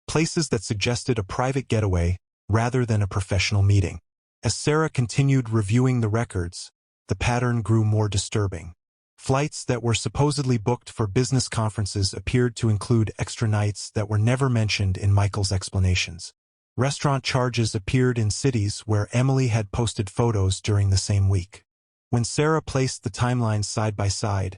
places that suggested a private getaway rather than a professional meeting. As Sarah continued reviewing the records, the pattern grew more disturbing. Flights that were supposedly booked for business conferences appeared to include extra nights that were never mentioned in Michael's explanations. Restaurant charges appeared in cities where Emily had posted photos during the same week. When Sarah placed the timelines side by side,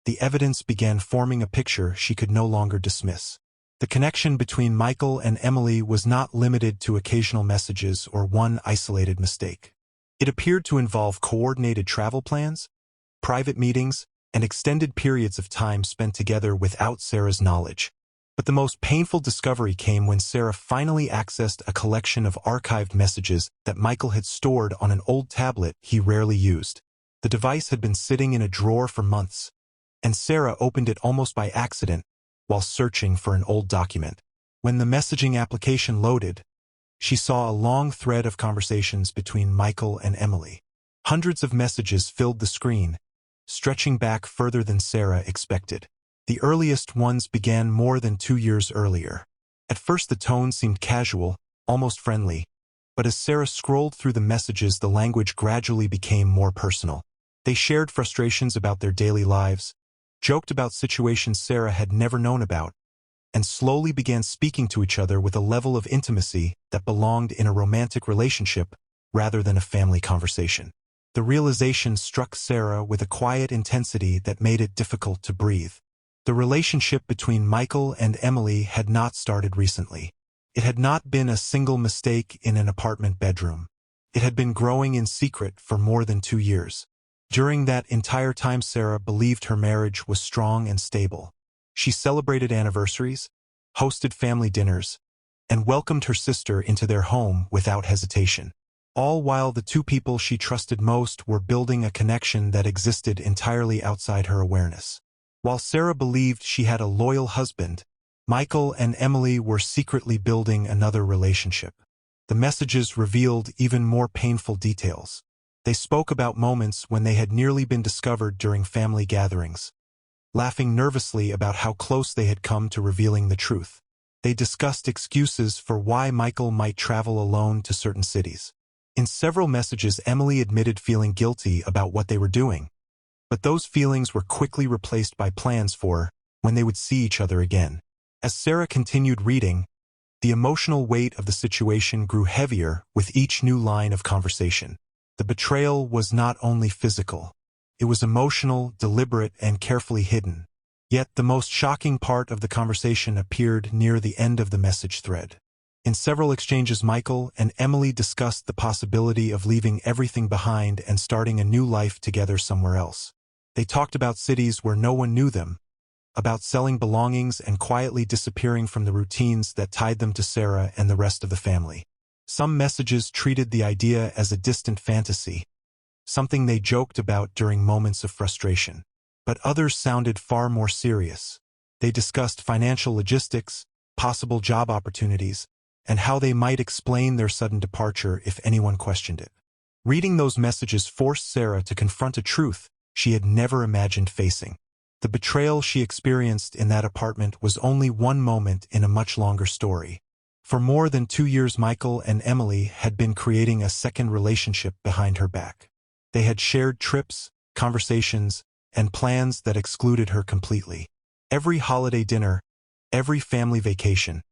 the evidence began forming a picture she could no longer dismiss. The connection between Michael and Emily was not limited to occasional messages or one isolated mistake. It appeared to involve coordinated travel plans, private meetings, and extended periods of time spent together without Sarah's knowledge. But the most painful discovery came when Sarah finally accessed a collection of archived messages that Michael had stored on an old tablet he rarely used. The device had been sitting in a drawer for months, and Sarah opened it almost by accident while searching for an old document. When the messaging application loaded, she saw a long thread of conversations between Michael and Emily. Hundreds of messages filled the screen, stretching back further than Sarah expected. The earliest ones began more than 2 years earlier. At first the tone seemed casual, almost friendly, but as Sarah scrolled through the messages the language gradually became more personal. They shared frustrations about their daily lives, joked about situations Sarah had never known about, and slowly began speaking to each other with a level of intimacy that belonged in a romantic relationship rather than a family conversation. The realization struck Sarah with a quiet intensity that made it difficult to breathe. The relationship between Michael and Emily had not started recently. It had not been a single mistake in an apartment bedroom. It had been growing in secret for more than 2 years. During that entire time Sarah believed her marriage was strong and stable. She celebrated anniversaries, hosted family dinners, and welcomed her sister into their home without hesitation. All while the two people she trusted most were building a connection that existed entirely outside her awareness. While Sarah believed she had a loyal husband, Michael and Emily were secretly building another relationship. The messages revealed even more painful details. They spoke about moments when they had nearly been discovered during family gatherings, laughing nervously about how close they had come to revealing the truth. They discussed excuses for why Michael might travel alone to certain cities. In several messages Emily admitted feeling guilty about what they were doing, but those feelings were quickly replaced by plans for when they would see each other again. As Sarah continued reading, the emotional weight of the situation grew heavier with each new line of conversation. The betrayal was not only physical. It was emotional, deliberate, and carefully hidden. Yet the most shocking part of the conversation appeared near the end of the message thread. In several exchanges Michael and Emily discussed the possibility of leaving everything behind and starting a new life together somewhere else. They talked about cities where no one knew them, about selling belongings and quietly disappearing from the routines that tied them to Sarah and the rest of the family. Some messages treated the idea as a distant fantasy, something they joked about during moments of frustration. But others sounded far more serious. They discussed financial logistics, possible job opportunities, and how they might explain their sudden departure if anyone questioned it. Reading those messages forced Sarah to confront a truth she had never imagined facing. The betrayal she experienced in that apartment was only one moment in a much longer story. For more than 2 years Michael and Emily had been creating a second relationship behind her back. They had shared trips, conversations, and plans that excluded her completely. Every holiday dinner, every family vacation,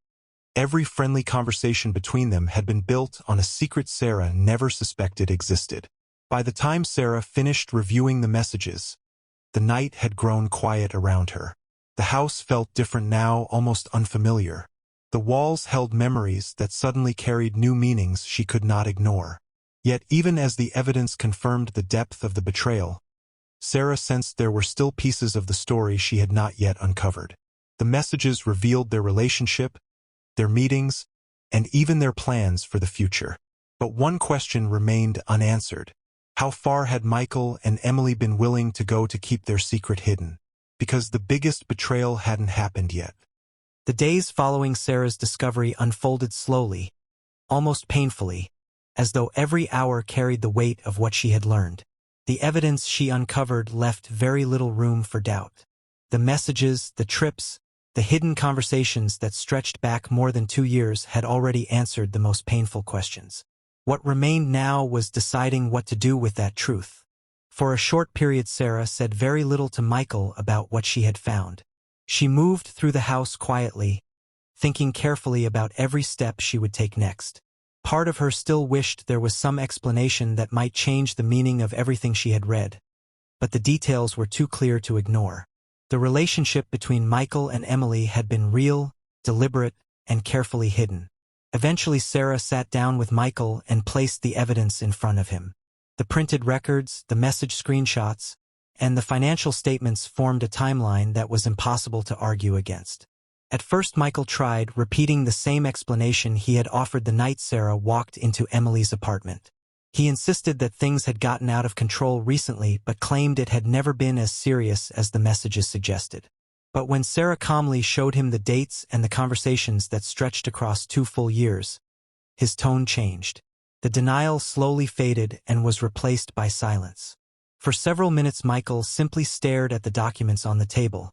every friendly conversation between them had been built on a secret Sarah never suspected existed. By the time Sarah finished reviewing the messages, the night had grown quiet around her. The house felt different now, almost unfamiliar. The walls held memories that suddenly carried new meanings she could not ignore. Yet even as the evidence confirmed the depth of the betrayal, Sarah sensed there were still pieces of the story she had not yet uncovered. The messages revealed their relationship, their meetings, and even their plans for the future. But one question remained unanswered. How far had Michael and Emily been willing to go to keep their secret hidden? Because the biggest betrayal hadn't happened yet. The days following Sarah's discovery unfolded slowly, almost painfully, as though every hour carried the weight of what she had learned. The evidence she uncovered left very little room for doubt. The messages, the trips, the hidden conversations that stretched back more than 2 years had already answered the most painful questions. What remained now was deciding what to do with that truth. For a short period Sarah said very little to Michael about what she had found. She moved through the house quietly, thinking carefully about every step she would take next. Part of her still wished there was some explanation that might change the meaning of everything she had read, but the details were too clear to ignore. The relationship between Michael and Emily had been real, deliberate, and carefully hidden. Eventually Sarah sat down with Michael and placed the evidence in front of him. The printed records, the message screenshots, and the financial statements formed a timeline that was impossible to argue against. At first Michael tried, repeating the same explanation he had offered the night Sarah walked into Emily's apartment. He insisted that things had gotten out of control recently but claimed it had never been as serious as the messages suggested. But when Sarah calmly showed him the dates and the conversations that stretched across 2 full years, his tone changed. The denial slowly faded and was replaced by silence. For several minutes Michael simply stared at the documents on the table,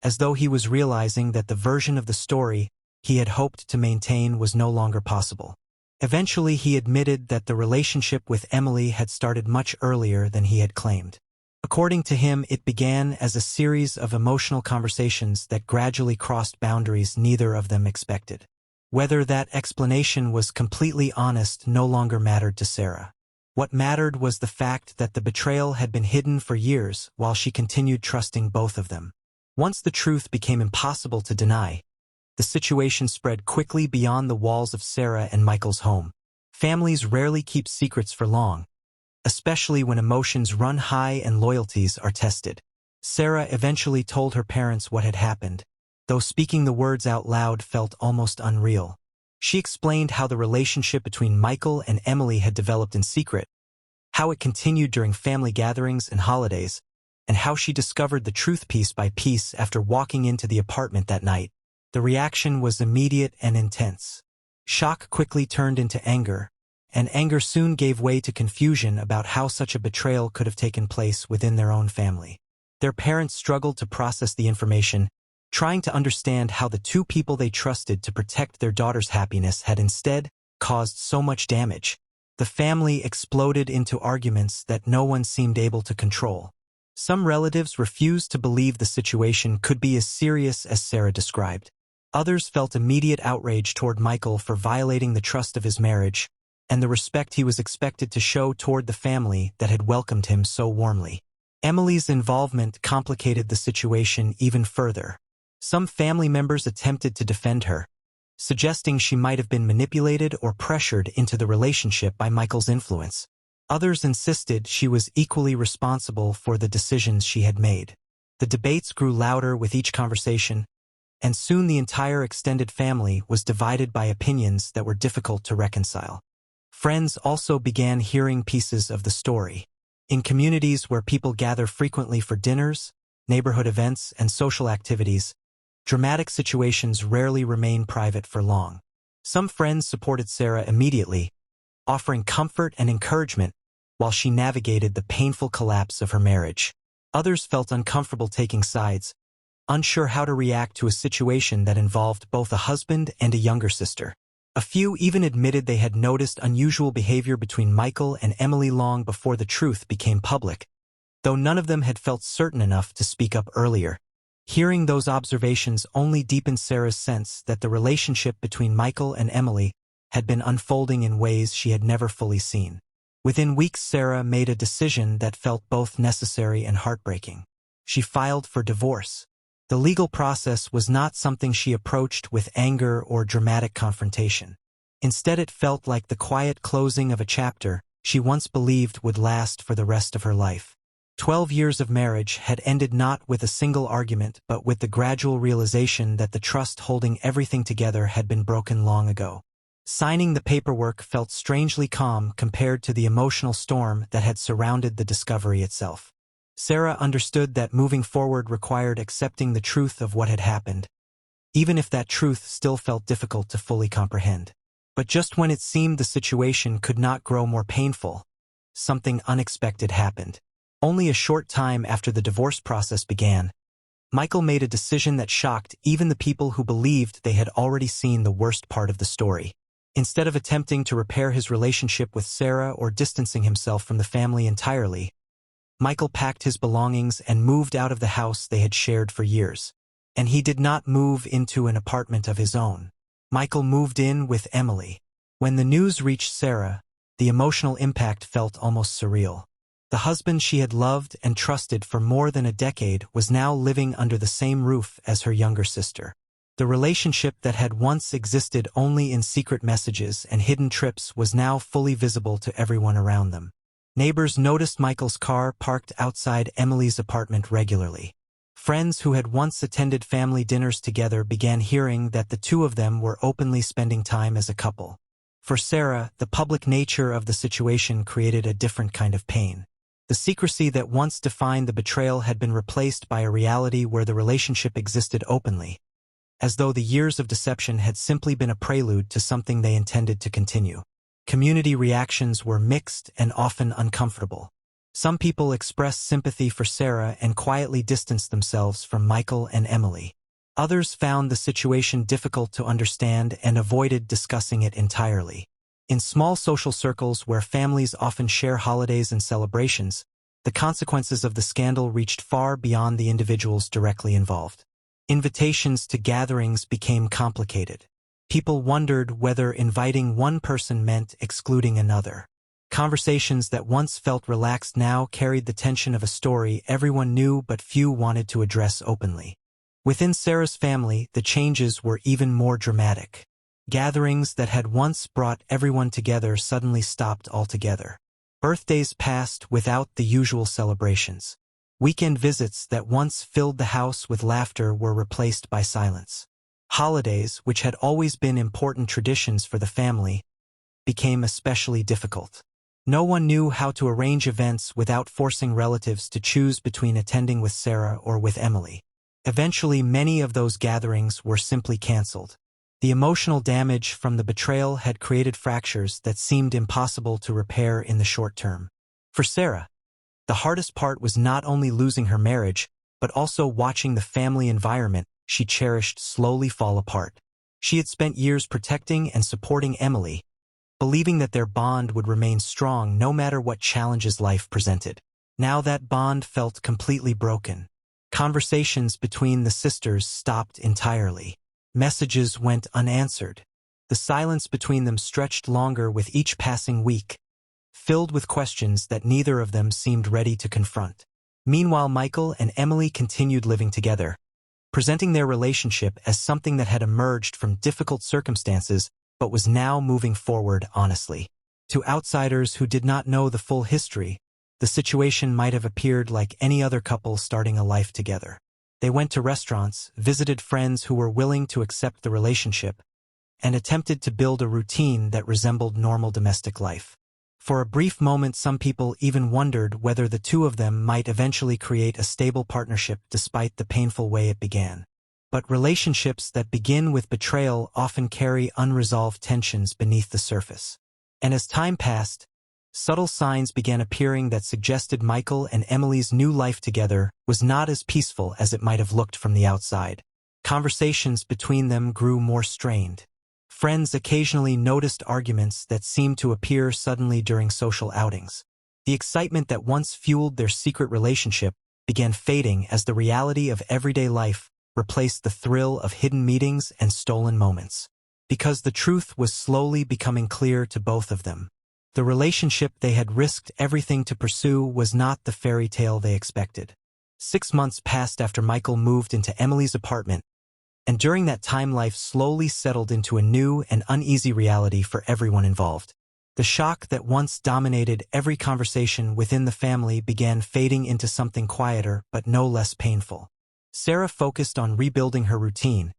as though he was realizing that the version of the story he had hoped to maintain was no longer possible. Eventually he admitted that the relationship with Emily had started much earlier than he had claimed. According to him, it began as a series of emotional conversations that gradually crossed boundaries neither of them expected. Whether that explanation was completely honest no longer mattered to Sarah. What mattered was the fact that the betrayal had been hidden for years while she continued trusting both of them. Once the truth became impossible to deny, the situation spread quickly beyond the walls of Sarah and Michael's home. Families rarely keep secrets for long, especially when emotions run high and loyalties are tested. Sarah eventually told her parents what had happened, though speaking the words out loud felt almost unreal. She explained how the relationship between Michael and Emily had developed in secret, how it continued during family gatherings and holidays, and how she discovered the truth piece by piece after walking into the apartment that night. The reaction was immediate and intense. Shock quickly turned into anger, and anger soon gave way to confusion about how such a betrayal could have taken place within their own family. Their parents struggled to process the information, trying to understand how the two people they trusted to protect their daughter's happiness had instead caused so much damage. The family exploded into arguments that no one seemed able to control. Some relatives refused to believe the situation could be as serious as Sarah described. Others felt immediate outrage toward Michael for violating the trust of his marriage and the respect he was expected to show toward the family that had welcomed him so warmly. Emily's involvement complicated the situation even further. Some family members attempted to defend her, suggesting she might have been manipulated or pressured into the relationship by Michael's influence. Others insisted she was equally responsible for the decisions she had made. The debates grew louder with each conversation, and soon the entire extended family was divided by opinions that were difficult to reconcile. Friends also began hearing pieces of the story. In communities where people gather frequently for dinners, neighborhood events, and social activities, dramatic situations rarely remain private for long. Some friends supported Sarah immediately, offering comfort and encouragement while she navigated the painful collapse of her marriage. Others felt uncomfortable taking sides, unsure how to react to a situation that involved both a husband and a younger sister. A few even admitted they had noticed unusual behavior between Michael and Emily long before the truth became public, though none of them had felt certain enough to speak up earlier. Hearing those observations only deepened Sarah's sense that the relationship between Michael and Emily had been unfolding in ways she had never fully seen. Within weeks, Sarah made a decision that felt both necessary and heartbreaking. She filed for divorce. The legal process was not something she approached with anger or dramatic confrontation. Instead, it felt like the quiet closing of a chapter she once believed would last for the rest of her life. 12 years of marriage had ended not with a single argument but with the gradual realization that the trust holding everything together had been broken long ago. Signing the paperwork felt strangely calm compared to the emotional storm that had surrounded the discovery itself. Sarah understood that moving forward required accepting the truth of what had happened, even if that truth still felt difficult to fully comprehend. But just when it seemed the situation could not grow more painful, something unexpected happened. Only a short time after the divorce process began, Michael made a decision that shocked even the people who believed they had already seen the worst part of the story. Instead of attempting to repair his relationship with Sarah or distancing himself from the family entirely, Michael packed his belongings and moved out of the house they had shared for years. And he did not move into an apartment of his own. Michael moved in with Emily. When the news reached Sarah, the emotional impact felt almost surreal. The husband she had loved and trusted for more than a decade was now living under the same roof as her younger sister. The relationship that had once existed only in secret messages and hidden trips was now fully visible to everyone around them. Neighbors noticed Michael's car parked outside Emily's apartment regularly. Friends who had once attended family dinners together began hearing that the two of them were openly spending time as a couple. For Sarah, the public nature of the situation created a different kind of pain. The secrecy that once defined the betrayal had been replaced by a reality where the relationship existed openly, as though the years of deception had simply been a prelude to something they intended to continue. Community reactions were mixed and often uncomfortable. Some people expressed sympathy for Sarah and quietly distanced themselves from Michael and Emily. Others found the situation difficult to understand and avoided discussing it entirely. In small social circles where families often share holidays and celebrations, the consequences of the scandal reached far beyond the individuals directly involved. Invitations to gatherings became complicated. People wondered whether inviting one person meant excluding another. Conversations that once felt relaxed now carried the tension of a story everyone knew but few wanted to address openly. Within Sarah's family, the changes were even more dramatic. Gatherings that had once brought everyone together suddenly stopped altogether. Birthdays passed without the usual celebrations. Weekend visits that once filled the house with laughter were replaced by silence. Holidays, which had always been important traditions for the family, became especially difficult. No one knew how to arrange events without forcing relatives to choose between attending with Sarah or with Emily. Eventually, many of those gatherings were simply canceled. The emotional damage from the betrayal had created fractures that seemed impossible to repair in the short term. For Sarah, the hardest part was not only losing her marriage, but also watching the family environment she cherished slowly fall apart. She had spent years protecting and supporting Emily, believing that their bond would remain strong no matter what challenges life presented. Now that bond felt completely broken. Conversations between the sisters stopped entirely. Messages went unanswered. The silence between them stretched longer with each passing week, filled with questions that neither of them seemed ready to confront. Meanwhile, Michael and Emily continued living together, presenting their relationship as something that had emerged from difficult circumstances but was now moving forward honestly. To outsiders who did not know the full history, the situation might have appeared like any other couple starting a life together. They went to restaurants, visited friends who were willing to accept the relationship, and attempted to build a routine that resembled normal domestic life. For a brief moment, some people even wondered whether the two of them might eventually create a stable partnership despite the painful way it began. But relationships that begin with betrayal often carry unresolved tensions beneath the surface. And as time passed, subtle signs began appearing that suggested Michael and Emily's new life together was not as peaceful as it might have looked from the outside. Conversations between them grew more strained. Friends occasionally noticed arguments that seemed to appear suddenly during social outings. The excitement that once fueled their secret relationship began fading as the reality of everyday life replaced the thrill of hidden meetings and stolen moments. Because the truth was slowly becoming clear to both of them. The relationship they had risked everything to pursue was not the fairy tale they expected. 6 months passed after Michael moved into Emily's apartment, and during that time life slowly settled into a new and uneasy reality for everyone involved. The shock that once dominated every conversation within the family began fading into something quieter but no less painful. Sarah focused on rebuilding her routine,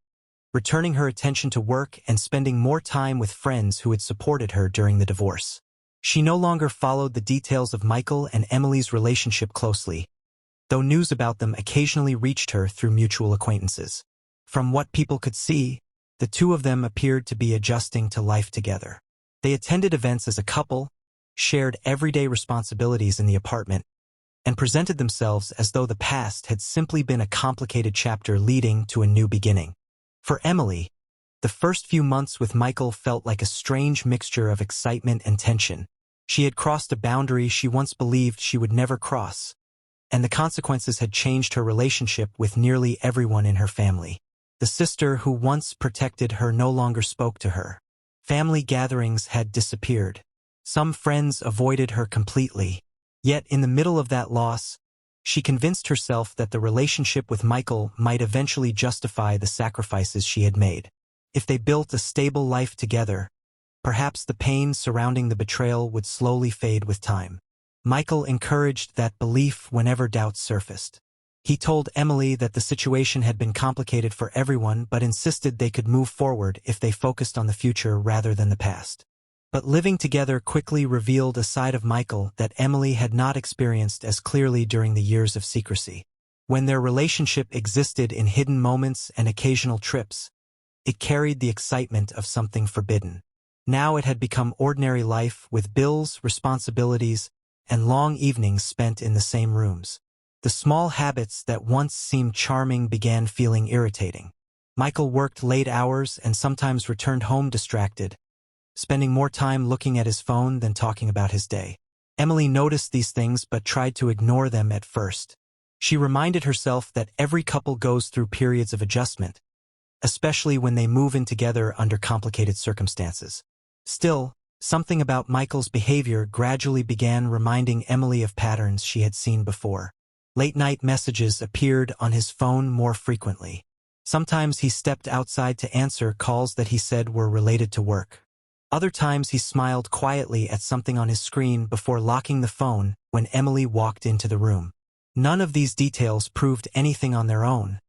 returning her attention to work and spending more time with friends who had supported her during the divorce. She no longer followed the details of Michael and Emily's relationship closely, though news about them occasionally reached her through mutual acquaintances. From what people could see, the two of them appeared to be adjusting to life together. They attended events as a couple, shared everyday responsibilities in the apartment, and presented themselves as though the past had simply been a complicated chapter leading to a new beginning. For Emily, the first few months with Michael felt like a strange mixture of excitement and tension. She had crossed a boundary she once believed she would never cross, and the consequences had changed her relationship with nearly everyone in her family. The sister who once protected her no longer spoke to her. Family gatherings had disappeared. Some friends avoided her completely. Yet in the middle of that loss, she convinced herself that the relationship with Michael might eventually justify the sacrifices she had made. If they built a stable life together, perhaps the pain surrounding the betrayal would slowly fade with time. Michael encouraged that belief whenever doubts surfaced. He told Emily that the situation had been complicated for everyone but insisted they could move forward if they focused on the future rather than the past. But living together quickly revealed a side of Michael that Emily had not experienced as clearly during the years of secrecy. When their relationship existed in hidden moments and occasional trips, it carried the excitement of something forbidden. Now it had become ordinary life with bills, responsibilities, and long evenings spent in the same rooms. The small habits that once seemed charming began feeling irritating. Michael worked late hours and sometimes returned home distracted, spending more time looking at his phone than talking about his day. Emily noticed these things but tried to ignore them at first. She reminded herself that every couple goes through periods of adjustment, especially when they move in together under complicated circumstances. Still, something about Michael's behavior gradually began reminding Emily of patterns she had seen before. Late-night messages appeared on his phone more frequently. Sometimes he stepped outside to answer calls that he said were related to work. Other times he smiled quietly at something on his screen before locking the phone when Emily walked into the room. None of these details proved anything on their own,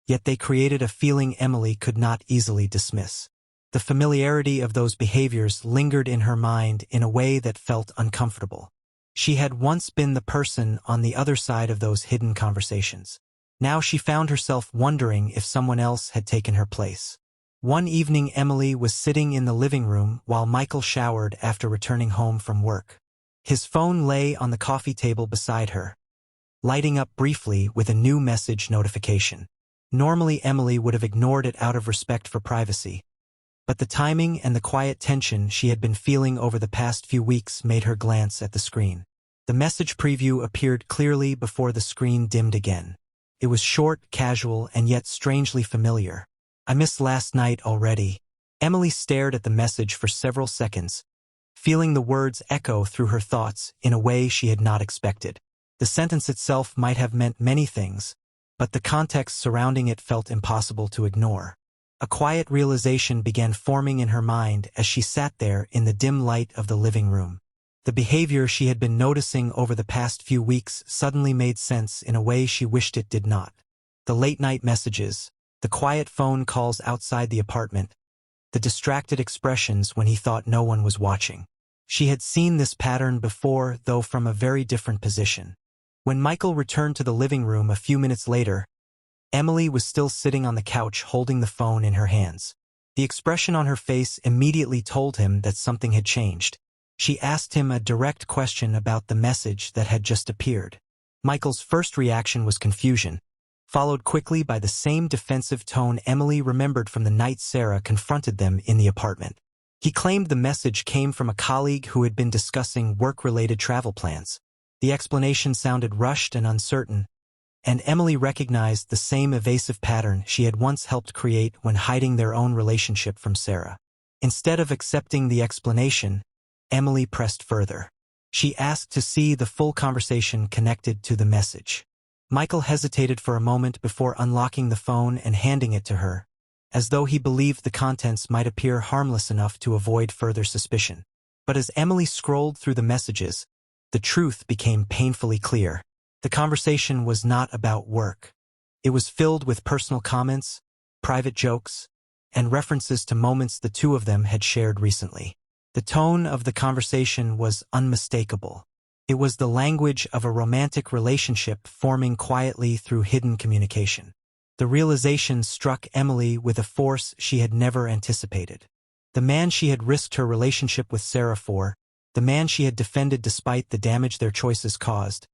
yet they created a feeling Emily could not easily dismiss. The familiarity of those behaviors lingered in her mind in a way that felt uncomfortable. She had once been the person on the other side of those hidden conversations. Now she found herself wondering if someone else had taken her place. One evening Emily was sitting in the living room while Michael showered after returning home from work. His phone lay on the coffee table beside her, lighting up briefly with a new message notification. Normally Emily would have ignored it out of respect for privacy, but the timing and the quiet tension she had been feeling over the past few weeks made her glance at the screen. The message preview appeared clearly before the screen dimmed again. It was short, casual, and yet strangely familiar. "I missed last night already." Emily stared at the message for several seconds, feeling the words echo through her thoughts in a way she had not expected. The sentence itself might have meant many things, but the context surrounding it felt impossible to ignore. A quiet realization began forming in her mind as she sat there in the dim light of the living room. The behavior she had been noticing over the past few weeks suddenly made sense in a way she wished it did not. The late-night messages, the quiet phone calls outside the apartment, the distracted expressions when he thought no one was watching. She had seen this pattern before, though from a very different position. When Michael returned to the living room a few minutes later, Emily was still sitting on the couch holding the phone in her hands. The expression on her face immediately told him that something had changed. She asked him a direct question about the message that had just appeared. Michael's first reaction was confusion, followed quickly by the same defensive tone Emily remembered from the night Sarah confronted them in the apartment. He claimed the message came from a colleague who had been discussing work-related travel plans. The explanation sounded rushed and uncertain, and Emily recognized the same evasive pattern she had once helped create when hiding their own relationship from Sarah. Instead of accepting the explanation, Emily pressed further. She asked to see the full conversation connected to the message. Michael hesitated for a moment before unlocking the phone and handing it to her, as though he believed the contents might appear harmless enough to avoid further suspicion. But as Emily scrolled through the messages, the truth became painfully clear. The conversation was not about work. It was filled with personal comments, private jokes, and references to moments the two of them had shared recently. The tone of the conversation was unmistakable. It was the language of a romantic relationship forming quietly through hidden communication. The realization struck Emily with a force she had never anticipated. The man she had risked her relationship with Sarah for, the man she had defended despite the damage their choices caused,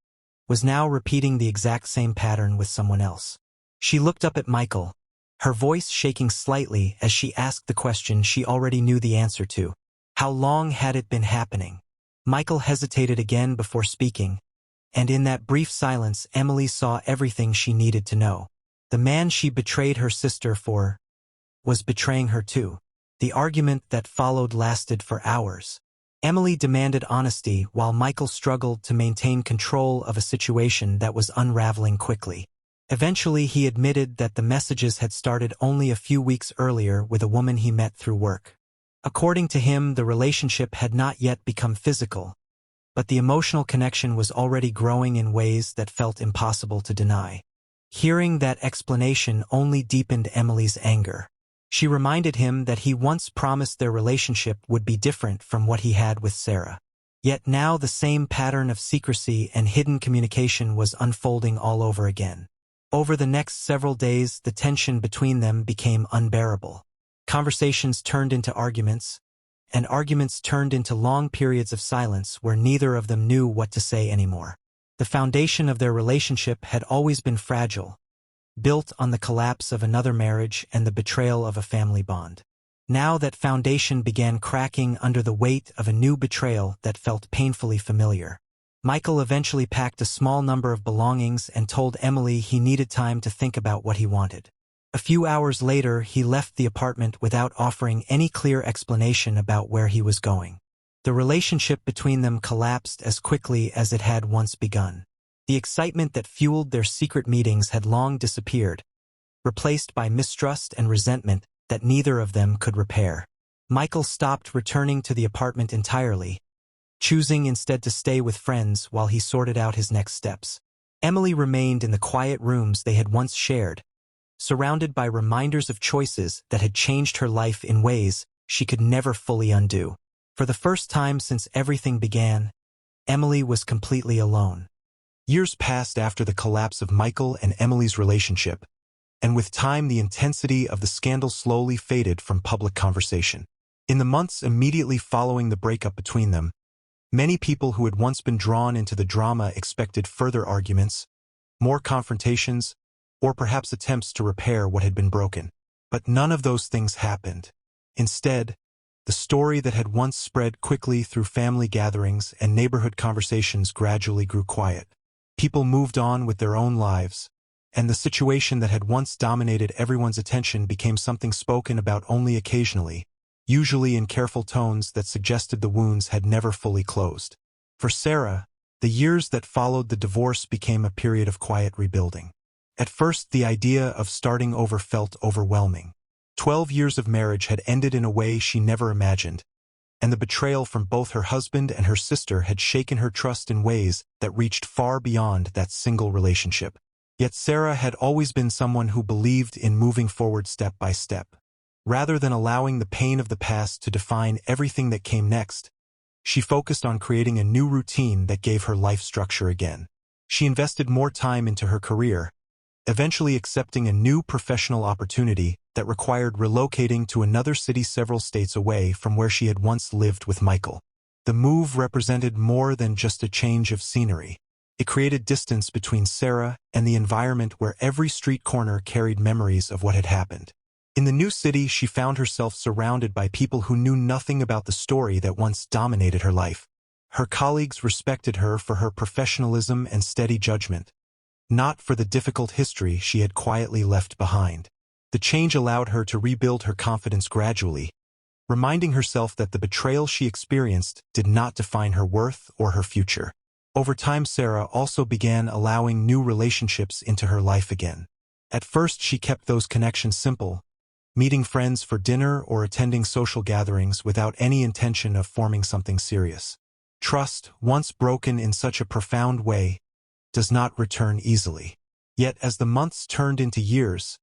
was now repeating the exact same pattern with someone else. She looked up at Michael, her voice shaking slightly as she asked the question she already knew the answer to. How long had it been happening? Michael hesitated again before speaking, and in that brief silence Emily saw everything she needed to know. The man she betrayed her sister for was betraying her too. The argument that followed lasted for hours. Emily demanded honesty while Michael struggled to maintain control of a situation that was unraveling quickly. Eventually he admitted that the messages had started only a few weeks earlier with a woman he met through work. According to him, the relationship had not yet become physical, but the emotional connection was already growing in ways that felt impossible to deny. Hearing that explanation only deepened Emily's anger. She reminded him that he once promised their relationship would be different from what he had with Sarah. Yet now the same pattern of secrecy and hidden communication was unfolding all over again. Over the next several days, the tension between them became unbearable. Conversations turned into arguments, and arguments turned into long periods of silence where neither of them knew what to say anymore. The foundation of their relationship had always been fragile, built on the collapse of another marriage and the betrayal of a family bond. Now that foundation began cracking under the weight of a new betrayal that felt painfully familiar. Michael eventually packed a small number of belongings and told Emily he needed time to think about what he wanted. A few hours later, he left the apartment without offering any clear explanation about where he was going. The relationship between them collapsed as quickly as it had once begun. The excitement that fueled their secret meetings had long disappeared, replaced by mistrust and resentment that neither of them could repair. Michael stopped returning to the apartment entirely, choosing instead to stay with friends while he sorted out his next steps. Emily remained in the quiet rooms they had once shared, surrounded by reminders of choices that had changed her life in ways she could never fully undo. For the first time since everything began, Emily was completely alone. Years passed after the collapse of Michael and Emily's relationship, and with time the intensity of the scandal slowly faded from public conversation. In the months immediately following the breakup between them, many people who had once been drawn into the drama expected further arguments, more confrontations, or perhaps attempts to repair what had been broken. But none of those things happened. Instead, the story that had once spread quickly through family gatherings and neighborhood conversations gradually grew quiet. People moved on with their own lives, and the situation that had once dominated everyone's attention became something spoken about only occasionally, usually in careful tones that suggested the wounds had never fully closed. For Sarah, the years that followed the divorce became a period of quiet rebuilding. At first, the idea of starting over felt overwhelming. 12 years of marriage had ended in a way she never imagined, and the betrayal from both her husband and her sister had shaken her trust in ways that reached far beyond that single relationship. Yet Sarah had always been someone who believed in moving forward step by step. Rather than allowing the pain of the past to define everything that came next, she focused on creating a new routine that gave her life structure again. She invested more time into her career, eventually accepting a new professional opportunity that required relocating to another city several states away from where she had once lived with Michael. The move represented more than just a change of scenery. It created distance between Sarah and the environment where every street corner carried memories of what had happened. In the new city, she found herself surrounded by people who knew nothing about the story that once dominated her life. Her colleagues respected her for her professionalism and steady judgment, not for the difficult history she had quietly left behind. The change allowed her to rebuild her confidence gradually, reminding herself that the betrayal she experienced did not define her worth or her future. Over time, Sarah also began allowing new relationships into her life again. At first, she kept those connections simple, meeting friends for dinner or attending social gatherings without any intention of forming something serious. Trust, once broken in such a profound way, does not return easily. Yet as the months turned into years,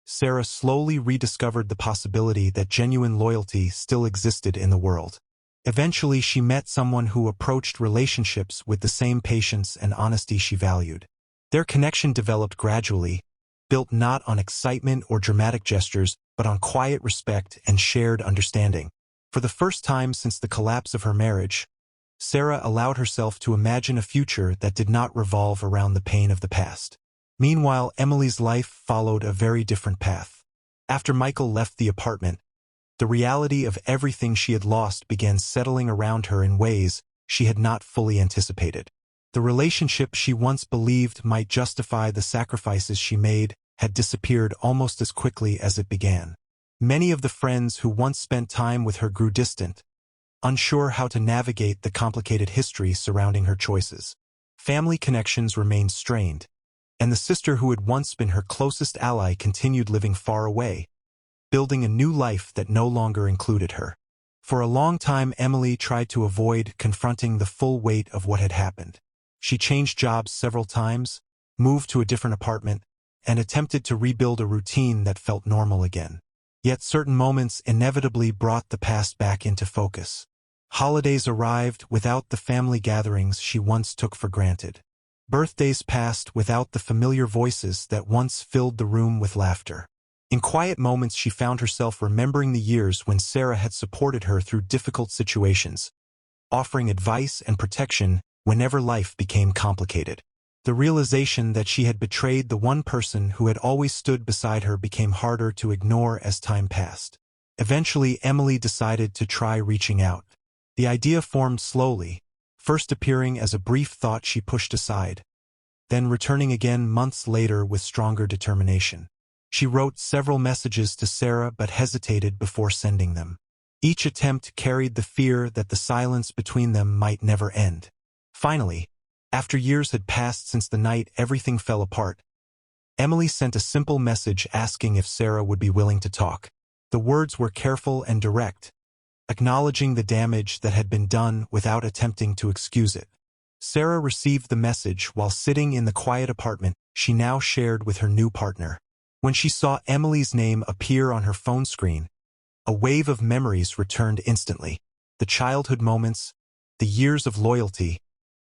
Sarah slowly rediscovered the possibility that genuine loyalty still existed in the world. Eventually, she met someone who approached relationships with the same patience and honesty she valued. Their connection developed gradually, built not on excitement or dramatic gestures, but on quiet respect and shared understanding. For the first time since the collapse of her marriage, Sarah allowed herself to imagine a future that did not revolve around the pain of the past. Meanwhile, Emily's life followed a very different path. After Michael left the apartment, the reality of everything she had lost began settling around her in ways she had not fully anticipated. The relationship she once believed might justify the sacrifices she made had disappeared almost as quickly as it began. Many of the friends who once spent time with her grew distant, unsure how to navigate the complicated history surrounding her choices. Family connections remained strained, and the sister who had once been her closest ally continued living far away, building a new life that no longer included her. For a long time, Emily tried to avoid confronting the full weight of what had happened. She changed jobs several times, moved to a different apartment, and attempted to rebuild a routine that felt normal again. Yet certain moments inevitably brought the past back into focus. Holidays arrived without the family gatherings she once took for granted. Birthdays passed without the familiar voices that once filled the room with laughter. In quiet moments she found herself remembering the years when Sarah had supported her through difficult situations, offering advice and protection whenever life became complicated. The realization that she had betrayed the one person who had always stood beside her became harder to ignore as time passed. Eventually, Emily decided to try reaching out. The idea formed slowly, first appearing as a brief thought she pushed aside, then returning again months later with stronger determination. She wrote several messages to Sarah but hesitated before sending them. Each attempt carried the fear that the silence between them might never end. Finally, after years had passed since the night everything fell apart, Emily sent a simple message asking if Sarah would be willing to talk. The words were careful and direct, acknowledging the damage that had been done without attempting to excuse it. Sarah received the message while sitting in the quiet apartment she now shared with her new partner. When she saw Emily's name appear on her phone screen, a wave of memories returned instantly. The childhood moments, the years of loyalty,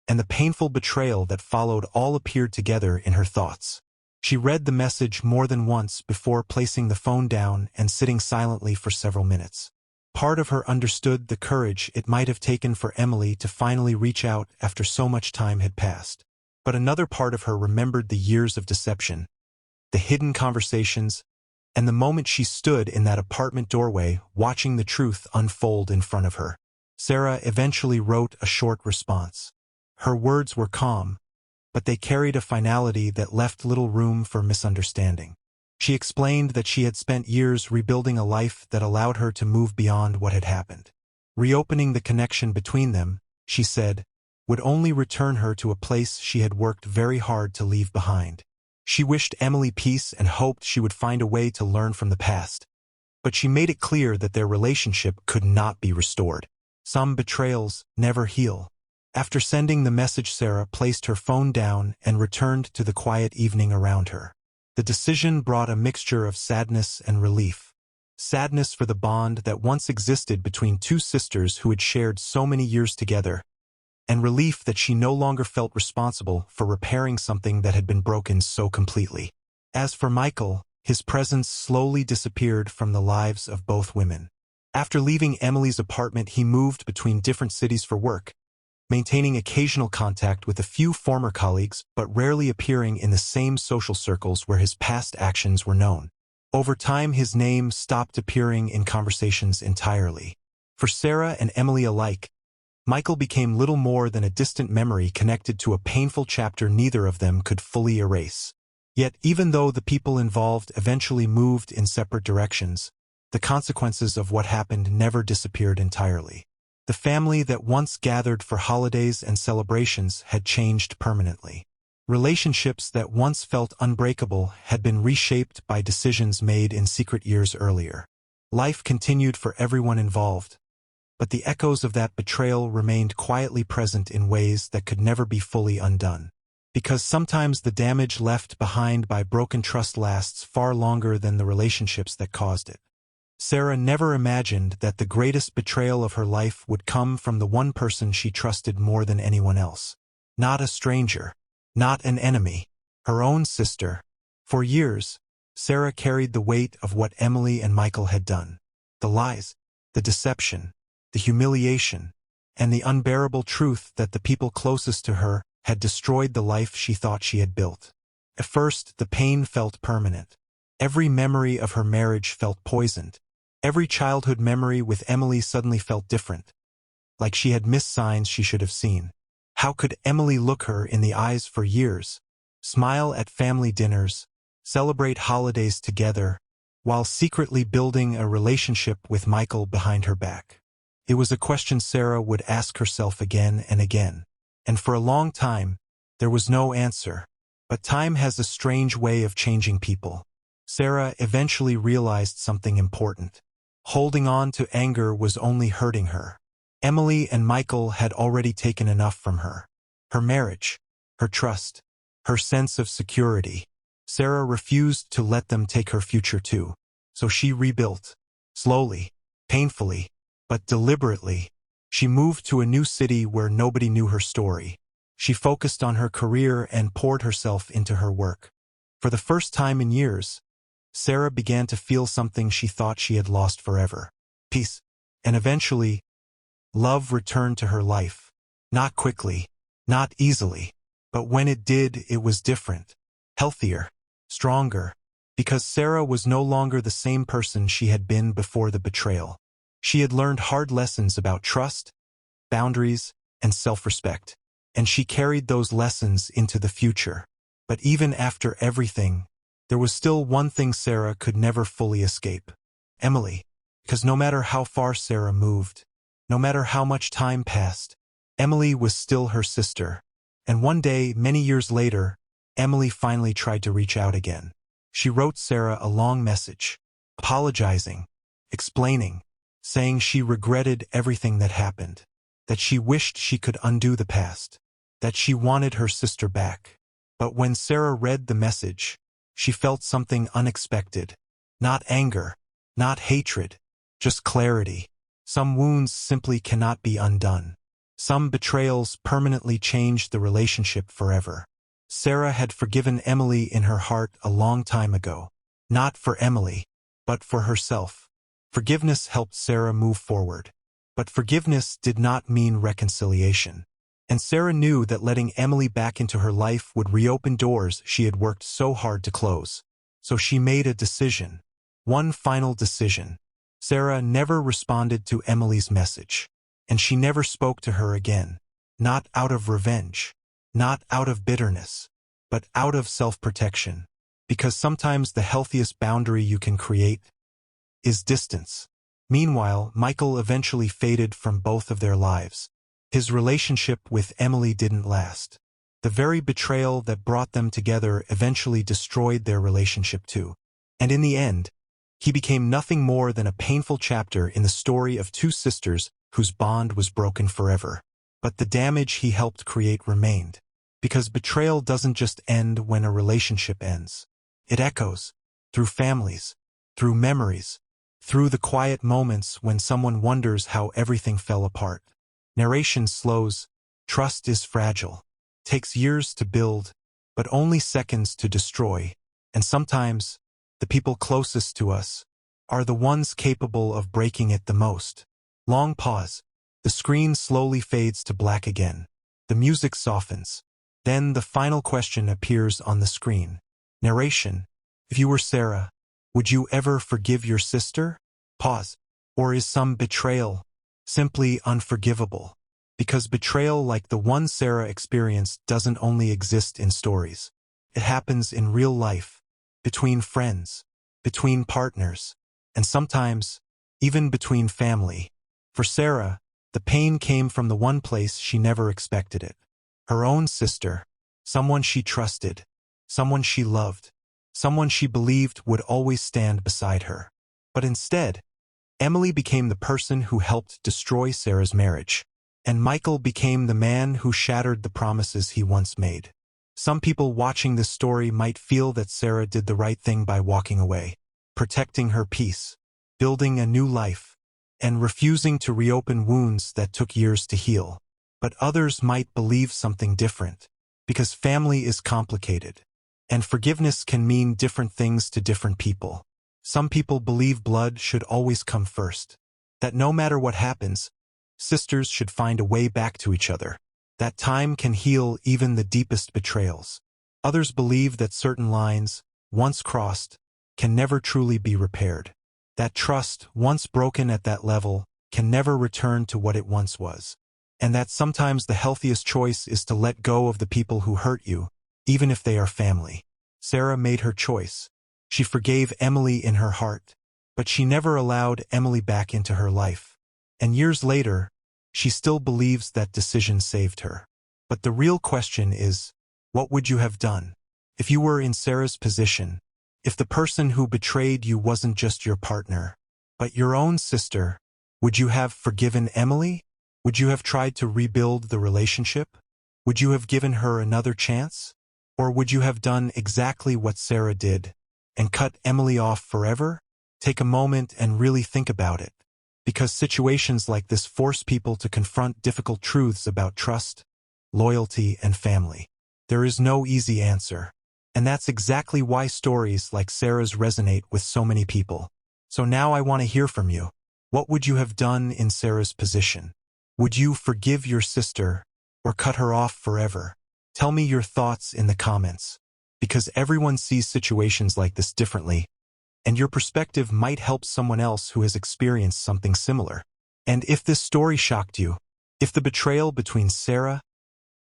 and the painful betrayal that followed all appeared together in her thoughts. She read the message more than once before placing the phone down and sitting silently for several minutes. Part of her understood the courage it might have taken for Emily to finally reach out after so much time had passed. But another part of her remembered the years of deception, the hidden conversations, and the moment she stood in that apartment doorway watching the truth unfold in front of her. Sarah eventually wrote a short response. Her words were calm, but they carried a finality that left little room for misunderstanding. She explained that she had spent years rebuilding a life that allowed her to move beyond what had happened. Reopening the connection between them, she said, would only return her to a place she had worked very hard to leave behind. She wished Emily peace and hoped she would find a way to learn from the past. But she made it clear that their relationship could not be restored. Some betrayals never heal. After sending the message, Sarah placed her phone down and returned to the quiet evening around her. The decision brought a mixture of sadness and relief. Sadness for the bond that once existed between two sisters who had shared so many years together, and relief that she no longer felt responsible for repairing something that had been broken so completely. As for Michael, his presence slowly disappeared from the lives of both women. After leaving Emily's apartment, he moved between different cities for work, maintaining occasional contact with a few former colleagues but rarely appearing in the same social circles where his past actions were known. Over time, his name stopped appearing in conversations entirely. For Sarah and Emily alike, Michael became little more than a distant memory connected to a painful chapter neither of them could fully erase. Yet, even though the people involved eventually moved in separate directions, the consequences of what happened never disappeared entirely. The family that once gathered for holidays and celebrations had changed permanently. Relationships that once felt unbreakable had been reshaped by decisions made in secret years earlier. Life continued for everyone involved, but the echoes of that betrayal remained quietly present in ways that could never be fully undone. Because sometimes the damage left behind by broken trust lasts far longer than the relationships that caused it. Sarah never imagined that the greatest betrayal of her life would come from the one person she trusted more than anyone else. Not a stranger, not an enemy, her own sister. For years, Sarah carried the weight of what Emily and Michael had done. The lies, the deception, the humiliation, and the unbearable truth that the people closest to her had destroyed the life she thought she had built. At first, the pain felt permanent. Every memory of her marriage felt poisoned. Every childhood memory with Emily suddenly felt different, like she had missed signs she should have seen. How could Emily look her in the eyes for years, smile at family dinners, celebrate holidays together, while secretly building a relationship with Michael behind her back? It was a question Sarah would ask herself again and again, and for a long time, there was no answer. But time has a strange way of changing people. Sarah eventually realized something important. Holding on to anger was only hurting her. Emily and Michael had already taken enough from her. Her marriage, her trust, her sense of security. Sarah refused to let them take her future too. So she rebuilt. Slowly, painfully, but deliberately. She moved to a new city where nobody knew her story. She focused on her career and poured herself into her work. For the first time in years, Sarah began to feel something she thought she had lost forever. Peace. And eventually, love returned to her life. Not quickly, not easily, but when it did, it was different. Healthier, stronger, because Sarah was no longer the same person she had been before the betrayal. She had learned hard lessons about trust, boundaries, and self-respect, and she carried those lessons into the future. But even after everything, there was still one thing Sarah could never fully escape. Emily. Because no matter how far Sarah moved, no matter how much time passed, Emily was still her sister. And one day, many years later, Emily finally tried to reach out again. She wrote Sarah a long message, apologizing, explaining, saying she regretted everything that happened, that she wished she could undo the past, that she wanted her sister back. But when Sarah read the message, she felt something unexpected. Not anger, not hatred, just clarity. Some wounds simply cannot be undone. Some betrayals permanently changed the relationship forever. Sarah had forgiven Emily in her heart a long time ago. Not for Emily, but for herself. Forgiveness helped Sarah move forward. But forgiveness did not mean reconciliation. And Sarah knew that letting Emily back into her life would reopen doors she had worked so hard to close. So she made a decision. One final decision. Sarah never responded to Emily's message. And she never spoke to her again. Not out of revenge. Not out of bitterness. But out of self-protection. Because sometimes the healthiest boundary you can create is distance. Meanwhile, Michael eventually faded from both of their lives. His relationship with Emily didn't last. The very betrayal that brought them together eventually destroyed their relationship too. And in the end, he became nothing more than a painful chapter in the story of two sisters whose bond was broken forever. But the damage he helped create remained. Because betrayal doesn't just end when a relationship ends. It echoes through families, through memories, through the quiet moments when someone wonders how everything fell apart. Narration slows. Trust is fragile. Takes years to build, but only seconds to destroy. And sometimes, the people closest to us are the ones capable of breaking it the most. Long pause. The screen slowly fades to black again. The music softens. Then the final question appears on the screen. Narration. If you were Sarah, would you ever forgive your sister? Pause. Or is some betrayal simply unforgivable? Because betrayal like the one Sarah experienced doesn't only exist in stories. It happens in real life, between friends, between partners, and sometimes even between family. For Sarah, the pain came from the one place she never expected it. Her own sister, someone she trusted, someone she loved, someone she believed would always stand beside her. But instead, Emily became the person who helped destroy Sarah's marriage, and Michael became the man who shattered the promises he once made. Some people watching this story might feel that Sarah did the right thing by walking away, protecting her peace, building a new life, and refusing to reopen wounds that took years to heal. But others might believe something different, because family is complicated, and forgiveness can mean different things to different people. Some people believe blood should always come first, that no matter what happens, sisters should find a way back to each other, that time can heal even the deepest betrayals. Others believe that certain lines, once crossed, can never truly be repaired, that trust, once broken at that level, can never return to what it once was, and that sometimes the healthiest choice is to let go of the people who hurt you, even if they are family. Sarah made her choice. She forgave Emily in her heart, but she never allowed Emily back into her life. And years later, she still believes that decision saved her. But the real question is, what would you have done? If you were in Sarah's position, if the person who betrayed you wasn't just your partner, but your own sister, would you have forgiven Emily? Would you have tried to rebuild the relationship? Would you have given her another chance? Or would you have done exactly what Sarah did, and cut Emily off forever? Take a moment and really think about it, because situations like this force people to confront difficult truths about trust, loyalty, and family. There is no easy answer. And that's exactly why stories like Sarah's resonate with so many people. So now I want to hear from you. What would you have done in Sarah's position? Would you forgive your sister or cut her off forever? Tell me your thoughts in the comments, because everyone sees situations like this differently, and your perspective might help someone else who has experienced something similar. And if this story shocked you, if the betrayal between Sarah,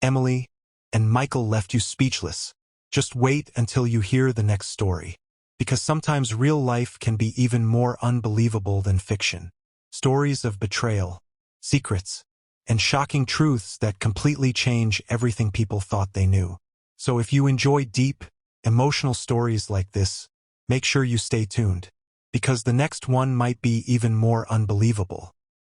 Emily, and Michael left you speechless, just wait until you hear the next story, because sometimes real life can be even more unbelievable than fiction. Stories of betrayal, secrets, and shocking truths that completely change everything people thought they knew. So if you enjoy deep, emotional stories like this, make sure you stay tuned, because the next one might be even more unbelievable.